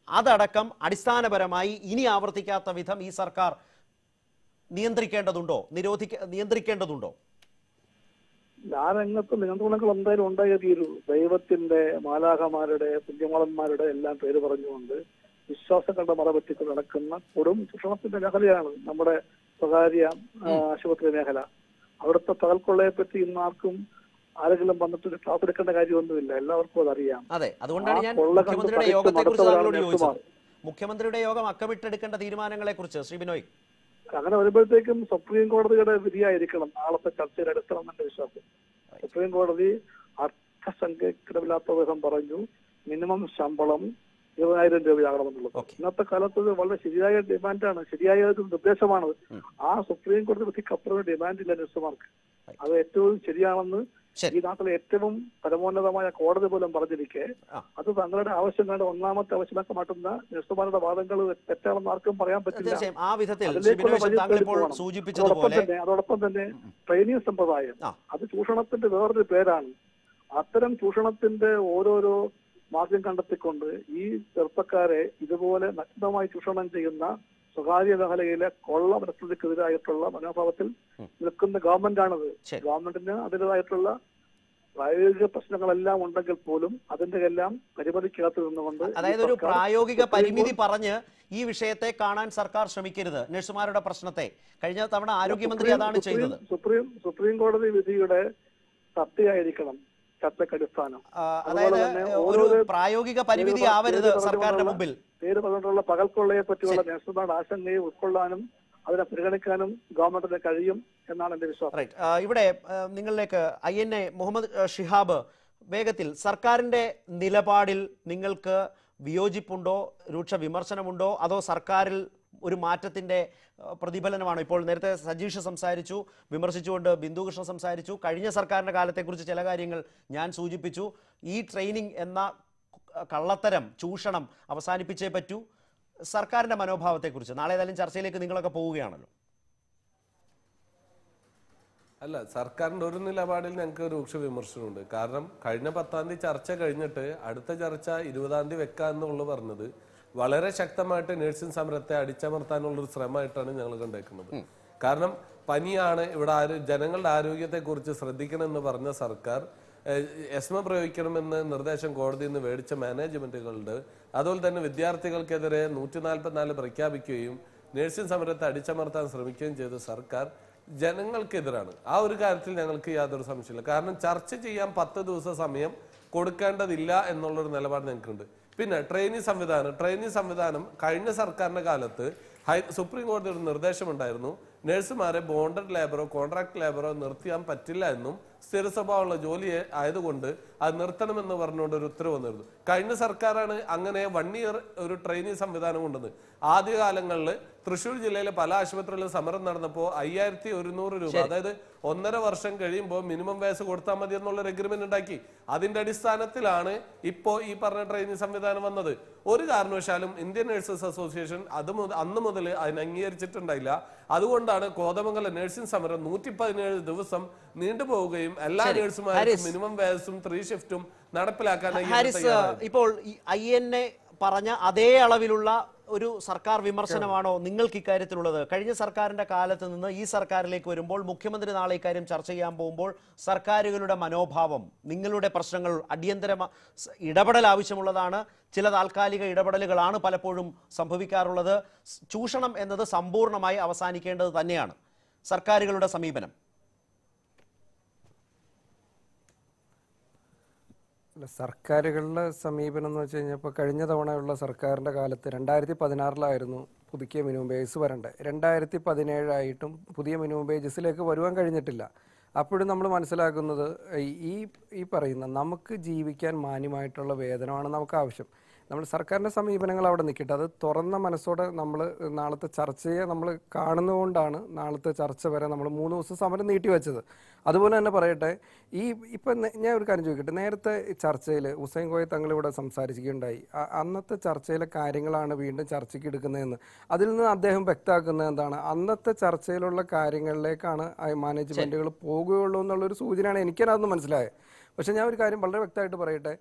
അതടക്കം അടിസ്ഥാനപരമായി ഇനി ആവർത്തിക്കാത്ത വിധം ഈ സർക്കാർ നിയന്ത്രിക്കേണ്ടതുണ്ടോ? ആ രംഗത്ത് നിയന്ത്രണങ്ങൾ എന്തായാലും ഉണ്ടായേ തീരൂ. ദൈവത്തിന്റെ, മാലാഖമാരുടെ, പുണ്യമാളന്മാരുടെ എല്ലാം പേര് പറഞ്ഞുകൊണ്ട് വിശ്വാസങ്ങളുടെ മറപറ്റിക്ക് നടക്കുന്ന കൊടും ചൂഷണത്തിന്റെ മേഖലയാണ് നമ്മുടെ സ്വകാര്യ ആശുപത്രി മേഖല. അവിടുത്തെ പകൽക്കൊള്ളയെ പറ്റി ഇന്ന് ആരെങ്കിലും വന്നിട്ട് ക്ലാസ് എടുക്കേണ്ട കാര്യമൊന്നുമില്ല, എല്ലാവർക്കും അതറിയാം. അതെ, അതുകൊണ്ടാണ് ഞാൻ മുഖ്യമന്ത്രിയുടെ യോഗം അക്കമിട്ടെടുക്കേണ്ട തീരുമാനങ്ങളെ കുറിച്ച് ശ്രീ ബിനോയ്. അങ്ങനെ വരുമ്പോഴത്തേക്കും സുപ്രീം കോടതിയുടെ വിധിയായിരിക്കണം നാളത്തെ ചർച്ചയുടെ അടിസ്ഥാനം എന്റെ വിശ്വാസം. സുപ്രീം കോടതി അർത്ഥസംഖ്യക്കിടമില്ലാത്ത വിധം പറഞ്ഞു മിനിമം ശമ്പളം 20,000 രൂപയാകണമെന്നുള്ളത്. ഇന്നത്തെ കാലത്ത് വളരെ ശരിയായ ഡിമാൻഡാണ്, ശരിയായ ഒരു നിർദ്ദേശമാണ്. ആ സുപ്രീം കോടതി വിധിക്കപ്പുറം ഡിമാൻഡില്ല നഴ്സുമാർക്ക്. അത് ഏറ്റവും ശരിയാണെന്ന് ഈ നാട്ടിലെ ഏറ്റവും പരമോന്നതമായ കോടതി പോലും പറഞ്ഞിരിക്കെ അത് തങ്ങളുടെ ആവശ്യങ്ങളുടെ ഒന്നാമത്തെ ആവശ്യമാക്കി മാറ്റുന്ന നഴ്സുമാരുടെ വാദങ്ങൾ തെറ്റാണെന്ന് ആർക്കും പറയാൻ പറ്റില്ല. അതോടൊപ്പം തന്നെ ട്രെയിനിങ് സമ്പ്രദായം അത് ചൂഷണത്തിന്റെ വേറൊരു പേരാണ്. അത്തരം ചൂഷണത്തിന്റെ ഓരോരോ മാർഗം കണ്ടെത്തിക്കൊണ്ട് ഈ ചെറുപ്പക്കാരെ ഇതുപോലെ നഗ്നമായി ചൂഷണം ചെയ്യുന്ന സ്വകാര്യ മേഖലയിലെ കൊള്ള മനസ്ഥിതിക്കെതിരായിട്ടുള്ള മനോഭാവത്തിൽ നിൽക്കുന്ന ഗവൺമെന്റാണത്. ഗവൺമെന്റിന് അതിൻ്റെതായിട്ടുള്ള പ്രായോഗിക പ്രശ്നങ്ങളെല്ലാം ഉണ്ടെങ്കിൽ പോലും അതിന്റെ എല്ലാം പരിമിതിക്കകത്ത് നിന്നുകൊണ്ട്, അതായത് ഒരു പ്രായോഗിക പരിമിതി പറഞ്ഞ് ഈ വിഷയത്തെ കാണാൻ സർക്കാർ ശ്രമിക്കരുത്. നഴ്സുമാരുടെ പ്രശ്നത്തെ കഴിഞ്ഞ തവണ ആരോഗ്യമന്ത്രി അതാണ് ചെയ്തത്. സുപ്രീം കോടതി വിധിയുടെ സത്യമായിരിക്കണം ചർച്ചക്കടിസ്ഥാനം. അതായത് ഒരു പ്രായോഗിക പരിമിതി ആവരുത് സർക്കാരിന്റെ മുമ്പിൽ. പേര് പറഞ്ഞിട്ടുള്ള പകൽക്കൊള്ളയെ പറ്റിയുള്ള നഴ്സുമാരുടെ ആശങ്കയെ ഉൾക്കൊള്ളാനും അതിനെ പരിഗണിക്കാനും ഗവൺമെന്റിന് കഴിയും എന്നാണ് എന്റെ വിശ്വാസം. ഇവിടെ നിങ്ങളിലേക്ക് INA മുഹമ്മദ് ഷിഹാബ്, വേഗത്തിൽ സർക്കാരിന്റെ നിലപാടിൽ നിങ്ങൾക്ക് വിയോജിപ്പുണ്ടോ, രൂക്ഷ വിമർശനമുണ്ടോ, അതോ സർക്കാരിൽ ഒരു മാറ്റത്തിന്റെ പ്രതിഫലനമാണ്? ഇപ്പോൾ നേരത്തെ സജീഷ് സംസാരിച്ചു, വിമർശിച്ചുകൊണ്ട് ബിന്ദുകൃഷ്ണൻ സംസാരിച്ചു. കഴിഞ്ഞ സർക്കാരിന്റെ കാലത്തെക്കുറിച്ച് ചില കാര്യങ്ങൾ ഞാൻ സൂചിപ്പിച്ചു. ഈ ട്രെയിനിങ് എന്ന കള്ളത്തരം, ചൂഷണം അവസാനിപ്പിച്ചേ പറ്റൂ. സർക്കാരിന്റെ മനോഭാവത്തെക്കുറിച്ച് നാളെ ഏതായാലും ചർച്ചയിലേക്ക് നിങ്ങളൊക്കെ പോവുകയാണല്ലോ. അല്ല, സർക്കാരിൻ്റെ ഒരു നിലപാടിൽ ഞങ്ങൾക്ക് രൂക്ഷ വിമർശനമുണ്ട്. കാരണം കഴിഞ്ഞ 10-ാം തീയതി ചർച്ച കഴിഞ്ഞിട്ട് അടുത്ത ചർച്ച 20-ാം തീയതി വെക്കാമെന്നുള്ളത് പറഞ്ഞത് വളരെ ശക്തമായിട്ട് നഴ്സിംഗ് സമരത്തെ അടിച്ചമർത്താനുള്ളൊരു ശ്രമമായിട്ടാണ് ഞങ്ങൾ കണ്ടേക്കുന്നത്. കാരണം പനിയാണ്, ഇവിടെ ജനങ്ങളുടെ ആരോഗ്യത്തെക്കുറിച്ച് ശ്രദ്ധിക്കണമെന്ന് പറഞ്ഞ സർക്കാർ എസ്മ പ്രയോഗിക്കണമെന്ന് നിർദ്ദേശം കോടതിയിൽ നിന്ന് മേടിച്ച മാനേജ്മെന്റുകളുണ്ട്. അതുപോലെ തന്നെ വിദ്യാർത്ഥികൾക്കെതിരെ 144 പ്രഖ്യാപിക്കുകയും നഴ്സിംഗ് സമരത്തെ അടിച്ചമർത്താൻ ശ്രമിക്കുകയും ചെയ്ത സർക്കാർ ജനങ്ങൾക്കെതിരാണ്. ആ ഒരു കാര്യത്തിൽ ഞങ്ങൾക്ക് യാതൊരു സംശയമില്ല. കാരണം ചർച്ച ചെയ്യാൻ 10 ദിവസം സമയം കൊടുക്കേണ്ടതില്ല എന്നുള്ളൊരു നിലപാട് ഞങ്ങൾക്കുണ്ട്. പിന്നെ ട്രെയിനിങ് സംവിധാനം കഴിഞ്ഞ സർക്കാരിന്റെ കാലത്ത് സുപ്രീം കോടതി ഒരു നിർദ്ദേശമുണ്ടായിരുന്നു, നഴ്സുമാരെ ബോണ്ടഡ് ലേബറോ കോൺട്രാക്ട് ലേബറോ നിർത്തിയാൻ പറ്റില്ല എന്നും സ്ഥിര സ്വഭാവമുള്ള ജോലി ആയതുകൊണ്ട് അത് നിർത്തണമെന്ന് പറഞ്ഞുകൊണ്ട് ഒരു ഉത്തരവ് വന്നിരുന്നു. കഴിഞ്ഞ സർക്കാരാണ് അങ്ങനെ 1 ഇയർ ഒരു ട്രെയിനിങ് സംവിധാനം കൊണ്ടുവന്നത്. ആദ്യകാലങ്ങളിൽ തൃശ്ശൂർ ജില്ലയിലെ പല ആശുപത്രികളിലും സമരം നടന്നപ്പോൾ 5100 രൂപ, അതായത് 1.5 വർഷം കഴിയുമ്പോൾ മിനിമം വേജ് കൊടുത്താൽ മതി എന്നുള്ളൊരു എഗ്രിമെന്റ് ഉണ്ടാക്കി. അതിന്റെ അടിസ്ഥാനത്തിലാണ് ഇപ്പോൾ ഈ പറഞ്ഞ ട്രെയിനിങ് സംവിധാനം വന്നത്. ഒരു കാരണവശാലും ഇന്ത്യൻ നഴ്സസ് അസോസിയേഷൻ അന്ന് മുതൽ അതിനെ അംഗീകരിച്ചിട്ടുണ്ടായില്ല. അതുകൊണ്ടാണ് കോതമംഗലം നഴ്സിംഗ് സമരം 117 ദിവസം നീണ്ടുപോവുകയും എല്ലാ നഴ്സുമാർക്കും മിനിമം വേജസും 3 ഷിഫ്റ്റും നടപ്പിലാക്കാൻ. ഇപ്പോൾ INA പറഞ്ഞ അതേ അളവിലുള്ള ഒരു സർക്കാർ വിമർശനമാണോ നിങ്ങൾക്ക് ഇക്കാര്യത്തിലുള്ളത്? കഴിഞ്ഞ സർക്കാരിന്റെ കാലത്ത് നിന്ന് ഈ സർക്കാരിലേക്ക് വരുമ്പോൾ മുഖ്യമന്ത്രി നാളെ ഇക്കാര്യം ചർച്ച ചെയ്യാൻ പോകുമ്പോൾ സർക്കാരുകളുടെ മനോഭാവം, നിങ്ങളുടെ പ്രശ്നങ്ങൾ അടിയന്തര ഇടപെടൽ ആവശ്യമുള്ളതാണ്, ചില താൽക്കാലിക ഇടപെടലുകളാണ് പലപ്പോഴും സംഭവിക്കാറുള്ളത്, ചൂഷണം എന്നത് സമ്പൂർണ്ണമായി അവസാനിക്കേണ്ടത് തന്നെയാണ് സർക്കാരുകളുടെ സമീപനം. സർക്കാരുകളുടെ സമീപനം എന്ന് വെച്ച് കഴിഞ്ഞാൽ ഇപ്പോൾ കഴിഞ്ഞ തവണയുള്ള സർക്കാരിൻ്റെ കാലത്ത് 2016 പുതുക്കിയ മിനിമം വേജസ് വരേണ്ടത്. 2017 ആയിട്ടും പുതിയ മിനിമം വേജസിലേക്ക് വരുവാൻ കഴിഞ്ഞിട്ടില്ല. അപ്പോഴും നമ്മൾ മനസ്സിലാക്കുന്നത് ഈ പറയുന്ന നമുക്ക് ജീവിക്കാൻ മാന്യമായിട്ടുള്ള വേതനമാണ് നമുക്ക് ആവശ്യം. നമ്മൾ സർക്കാരിൻ്റെ സമീപനങ്ങൾ അവിടെ നിൽക്കട്ടെ, അത് തുറന്ന മനസ്സോടെ നമ്മൾ നാളത്തെ ചർച്ചയെ നമ്മൾ കാണുന്നതുകൊണ്ടാണ് നാളത്തെ ചർച്ച വരെ നമ്മൾ 3 ദിവസം സമരം നീട്ടിവെച്ചത്. അതുപോലെ തന്നെ പറയട്ടെ, ഇപ്പം ഞാൻ ഒരു കാര്യം ചോദിക്കട്ടെ, നേരത്തെ ചർച്ചയിൽ ഹുസൈൻ കോയ തങ്ങൾ ഇവിടെ സംസാരിക്കുകയുണ്ടായി, അന്നത്തെ ചർച്ചയിലെ കാര്യങ്ങളാണ് വീണ്ടും ചർച്ചയ്ക്ക് എടുക്കുന്നതെന്ന്. അതിൽ നിന്ന് അദ്ദേഹം വ്യക്തമാക്കുന്നത് എന്താണ്, അന്നത്തെ ചർച്ചയിലുള്ള കാര്യങ്ങളിലേക്കാണ് മാനേജ്മെൻറ്റുകൾ പോകുകയുള്ളൂ എന്നുള്ളൊരു സൂചനയാണ് എനിക്കതിനകത്ത് മനസ്സിലായത്. പക്ഷേ ഞാൻ ഒരു കാര്യം വളരെ വ്യക്തമായിട്ട് പറയട്ടെ,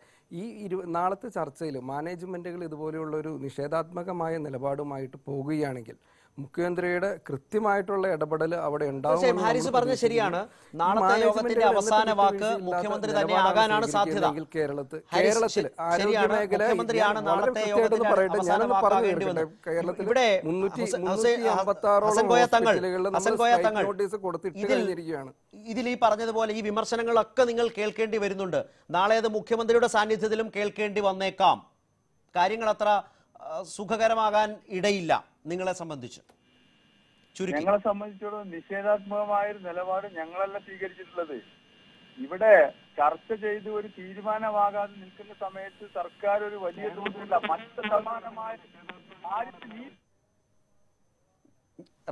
നാളത്തെ ചർച്ചയിൽ മാനേജ്മെൻറ്റുകൾ ഇതുപോലെയുള്ളൊരു നിഷേധാത്മകമായ നിലപാടുമായിട്ട് പോകുകയാണെങ്കിൽ മുഖ്യമന്ത്രിയുടെ കൃത്യമായിട്ടുള്ള ഇടപെടൽ അവിടെ ഉണ്ടാവും. ഹാരിസ് പറഞ്ഞ ശരിയാണ്. നാളത്തെ യോഗത്തിന്റെ അവസാന വാക്ക് മുഖ്യമന്ത്രി തന്നെ ആകാനാണ് സാധ്യത. കേരളത്തിൽ ആരോഗ്യ മേഖല വളരെ കൃത്യമായിട്ടൊന്ന് പറയട്ടെ, ഞാനൊന്ന് പറഞ്ഞു തീർക്കട്ടെ. കേരളത്തിൽ 356 നോട്ടീസ് കൊടുത്തിട്ട് കഴിഞ്ഞിരിക്കുകയാണ്. ഇതിൽ ഈ പറഞ്ഞതുപോലെ ഈ വിമർശനങ്ങളൊക്കെ നിങ്ങൾ കേൾക്കേണ്ടി വരുന്നുണ്ട്. നാളെ അത് മുഖ്യമന്ത്രിയുടെ സാന്നിധ്യത്തിലും കേൾക്കേണ്ടി വന്നേക്കാം. കാര്യങ്ങൾ അത്ര സുഖകരമാകാൻ ഇടയില്ല. നിങ്ങളെ സംബന്ധിച്ച് ഞങ്ങളെ സംബന്ധിച്ചിടത്തോളം നിഷേധാത്മകമായൊരു നിലപാട് ഞങ്ങളല്ല സ്വീകരിച്ചിട്ടുള്ളത്. ഇവിടെ ചർച്ച ചെയ്ത് ഒരു തീരുമാനമാകാതെ നിൽക്കുന്ന സമയത്ത് സർക്കാർ ഒരു വലിയ തോതിലുള്ള മറ്റ് സമാനമായ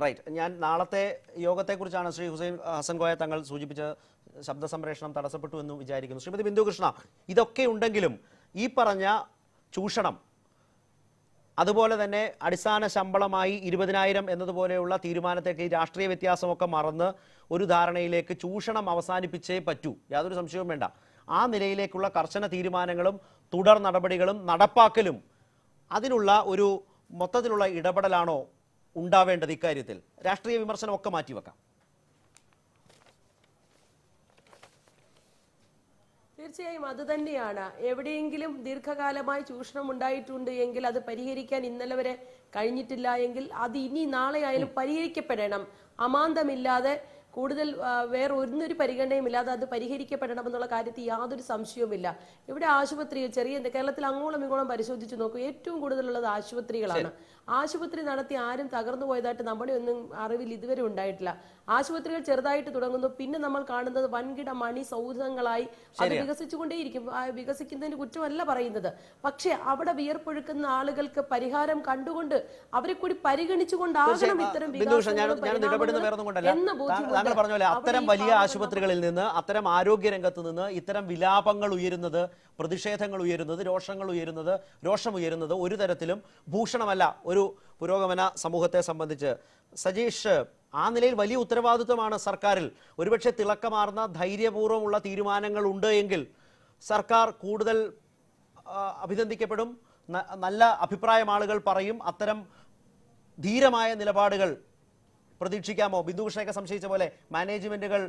റൈറ്റ്. ഞാൻ നാളത്തെ യോഗത്തെക്കുറിച്ചാണ് ശ്രീ ഹസൻ കോയ തങ്ങൾ സൂചിപ്പിച്ച ശബ്ദ സംപ്രേഷണം തടസ്സപ്പെട്ടു എന്ന് വിചാരിക്കുന്നു. ശ്രീമതി ബിന്ദു കൃഷ്ണ, ഇതൊക്കെ ഉണ്ടെങ്കിലും ഈ പറഞ്ഞ ചൂഷണം, അതുപോലെ തന്നെ അടിസ്ഥാന ശമ്പളമായി 20,000 എന്നതുപോലെയുള്ള തീരുമാനത്തേക്ക് ഈ രാഷ്ട്രീയ വ്യത്യാസമൊക്കെ മറന്ന് ഒരു ധാരണയിലേക്ക് ചൂഷണം അവസാനിപ്പിച്ചേ പറ്റൂ, യാതൊരു സംശയവും വേണ്ട. ആ നിലയിലേക്കുള്ള കർശന തീരുമാനങ്ങളും തുടർ നടപടികളും നടപ്പാക്കലും അതിനുള്ള ഒരു മൊത്തത്തിലുള്ള ഇടപെടലാണോ ഉണ്ടാവേണ്ടത്? ഇക്കാര്യത്തിൽ രാഷ്ട്രീയ വിമർശനമൊക്കെ മാറ്റിവെക്കാം. തീർച്ചയായും അത് തന്നെയാണ്. എവിടെയെങ്കിലും ദീർഘകാലമായി ചൂഷണം ഉണ്ടായിട്ടുണ്ട് എങ്കിൽ അത് പരിഹരിക്കാൻ ഇന്നലെ വരെ കഴിഞ്ഞിട്ടില്ല എങ്കിൽ അത് ഇനി നാളെ ആയാലും പരിഹരിക്കപ്പെടണം. അമാന്തമില്ലാതെ കൂടുതൽ വേറെ ഒന്നൊരു പരിഗണനയുമില്ലാതെ അത് പരിഹരിക്കപ്പെടണമെന്നുള്ള കാര്യത്തിൽ യാതൊരു സംശയവുമില്ല. ഇവിടെ ആശുപത്രിയിൽ കേരളത്തിൽ അങ്ങോളം ഇങ്ങോളം പരിശോധിച്ച് നോക്കൂ, ഏറ്റവും കൂടുതലുള്ളത് ആശുപത്രികളാണ്. ആശുപത്രി നടത്തി ആരും തകർന്നു പോയതായിട്ട് നമ്മുടെ ഒന്നും അറിവിൽ ഇതുവരെ ഉണ്ടായിട്ടില്ല. ആശുപത്രികൾ ചെറുതായിട്ട് തുടങ്ങുന്നു, പിന്നെ നമ്മൾ കാണുന്നത് വൻകിട മണി സൗധങ്ങളായി അത് വികസിച്ചുകൊണ്ടേയിരിക്കും. വികസിക്കുന്നതിന് കുറ്റമല്ല പറയുന്നത്, പക്ഷെ അവിടെ വിയർപ്പൊഴുക്കുന്ന ആളുകൾക്ക് പരിഹാരം കണ്ടുകൊണ്ട് അവരെ കൂടി പരിഗണിച്ചുകൊണ്ടാകണം ഇത്തരം താങ്കൾ പറഞ്ഞ പോലെ അത്തരം വലിയ ആശുപത്രികളിൽ നിന്ന്, അത്തരം ആരോഗ്യ രംഗത്ത് നിന്ന് ഇത്തരം വിലാപങ്ങൾ ഉയരുന്നത്, പ്രതിഷേധങ്ങൾ ഉയരുന്നത്, രോഷം ഉയരുന്നത് ഒരു തരത്തിലും ഭൂഷണമല്ല ഒരു പുരോഗമന സമൂഹത്തെ സംബന്ധിച്ച്. സജീഷ്, ആ നിലയിൽ വലിയ ഉത്തരവാദിത്വമാണ് സർക്കാരിൽ. ഒരുപക്ഷെ തിളക്കമാർന്ന ധൈര്യപൂർവ്വമുള്ള തീരുമാനങ്ങൾ ഉണ്ട് എങ്കിൽ സർക്കാർ കൂടുതൽ അഭിനന്ദിക്കപ്പെടും, നല്ല അഭിപ്രായം ആളുകൾ പറയും. അത്തരം ധീരമായ നിലപാടുകൾ പ്രതീക്ഷിക്കാമോ? ബിന്ദുകൃഷ്ണയൊക്കെ സംശയിച്ച പോലെ മാനേജ്മെന്റുകൾ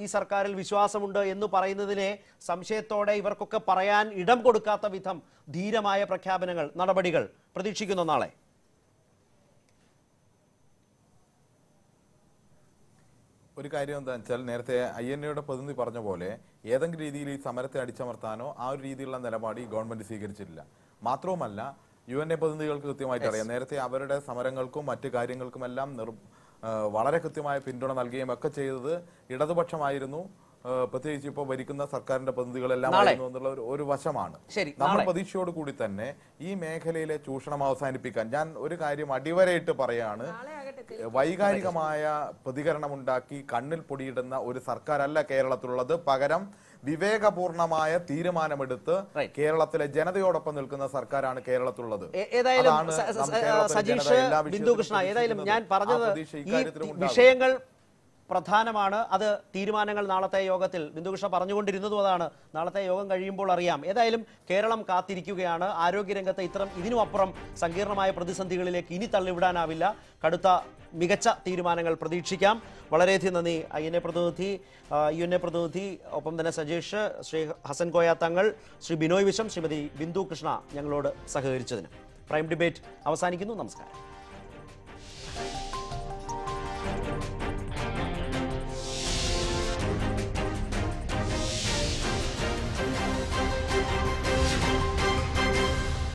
ഈ സർക്കാരിൽ വിശ്വാസമുണ്ട് എന്ന് പറയുന്നതിനെ സംശയത്തോടെ ഇവർക്കൊക്കെ പറയാൻ ഇടം കൊടുക്കാത്ത വിധം ധീരമായ പ്രഖ്യാപനങ്ങൾ, നടപടികൾ പ്രതീക്ഷിക്കുന്നു നാളെ? ഒരു കാര്യം എന്താണെന്ന് വെച്ചാൽ നേരത്തെ INA പ്രതിനിധി പറഞ്ഞ പോലെ ഏതെങ്കിലും രീതിയിൽ ഈ സമരത്തെ അടിച്ചമർത്താനോ ആ ഒരു രീതിയിലുള്ള നിലപാട് ഈ ഗവൺമെന്റ് സ്വീകരിച്ചിട്ടില്ല. മാത്രവുമല്ല UNA പ്രതിനിധികൾക്ക് കൃത്യമായിട്ട് അറിയാം, നേരത്തെ അവരുടെ സമരങ്ങൾക്കും മറ്റു കാര്യങ്ങൾക്കുമെല്ലാം വളരെ കൃത്യമായ പിന്തുണ നൽകുകയും ഒക്കെ ചെയ്തത് ഇടതുപക്ഷമായിരുന്നു. പ്രത്യേകിച്ച് ഇപ്പോൾ ഭരിക്കുന്ന സർക്കാരിന്റെ പ്രതിനിധികളെല്ലാം എന്നുള്ള ഒരു വശമാണ്. നമ്മൾ പ്രതീക്ഷയോട് കൂടി തന്നെ ഈ മേഖലയിലെ ചൂഷണം അവസാനിപ്പിക്കാൻ ഞാൻ ഒരു കാര്യം അടിവരയിട്ട് പറയാണ്. വൈകാരികമായ പ്രതികരണം ഉണ്ടാക്കി കണ്ണിൽ പൊടിയിടുന്ന ഒരു സർക്കാരല്ല കേരളത്തിലുള്ളത്. പകരം വിവേകപൂർണമായ തീരുമാനമെടുത്ത് കേരളത്തിലെ ജനതയോടൊപ്പം നിൽക്കുന്ന സർക്കാരാണ് കേരളത്തിലുള്ളത്. സജീഷ്, ബിന്ദുകൃഷ്ണ, ഏതായാലും ഞാൻ പറഞ്ഞത് ഈ വിഷയങ്ങൾ പ്രധാനമാണ്. അത് തീരുമാനങ്ങൾ നാളത്തെ യോഗത്തിൽ ബിന്ദുകൃഷ്ണ പറഞ്ഞുകൊണ്ടിരുന്നതും അതാണ്. നാളത്തെ യോഗം കഴിയുമ്പോൾ അറിയാം. ഏതായാലും കേരളം കാത്തിരിക്കുകയാണ്. ആരോഗ്യരംഗത്ത് ഇതിനും അപ്പുറം സങ്കീർണമായ പ്രതിസന്ധികളിലേക്ക് ഇനി തള്ളിവിടാനാവില്ല. കടുത്ത മികച്ച തീരുമാനങ്ങൾ പ്രതീക്ഷിക്കാം. വളരെയധികം നന്ദി INA പ്രതിനിധി, UNA പ്രതിനിധി, ഒപ്പം തന്നെ സജീഷ്, ശ്രീ ഹസൻ കോയ തങ്ങൾ, ശ്രീ ബിനോയ് വിശ്വം, ശ്രീമതി ബിന്ദു കൃഷ്ണ ഞങ്ങളോട് സഹകരിച്ചതിന്. പ്രൈം ഡിബേറ്റ് അവസാനിക്കുന്നു. നമസ്കാരം.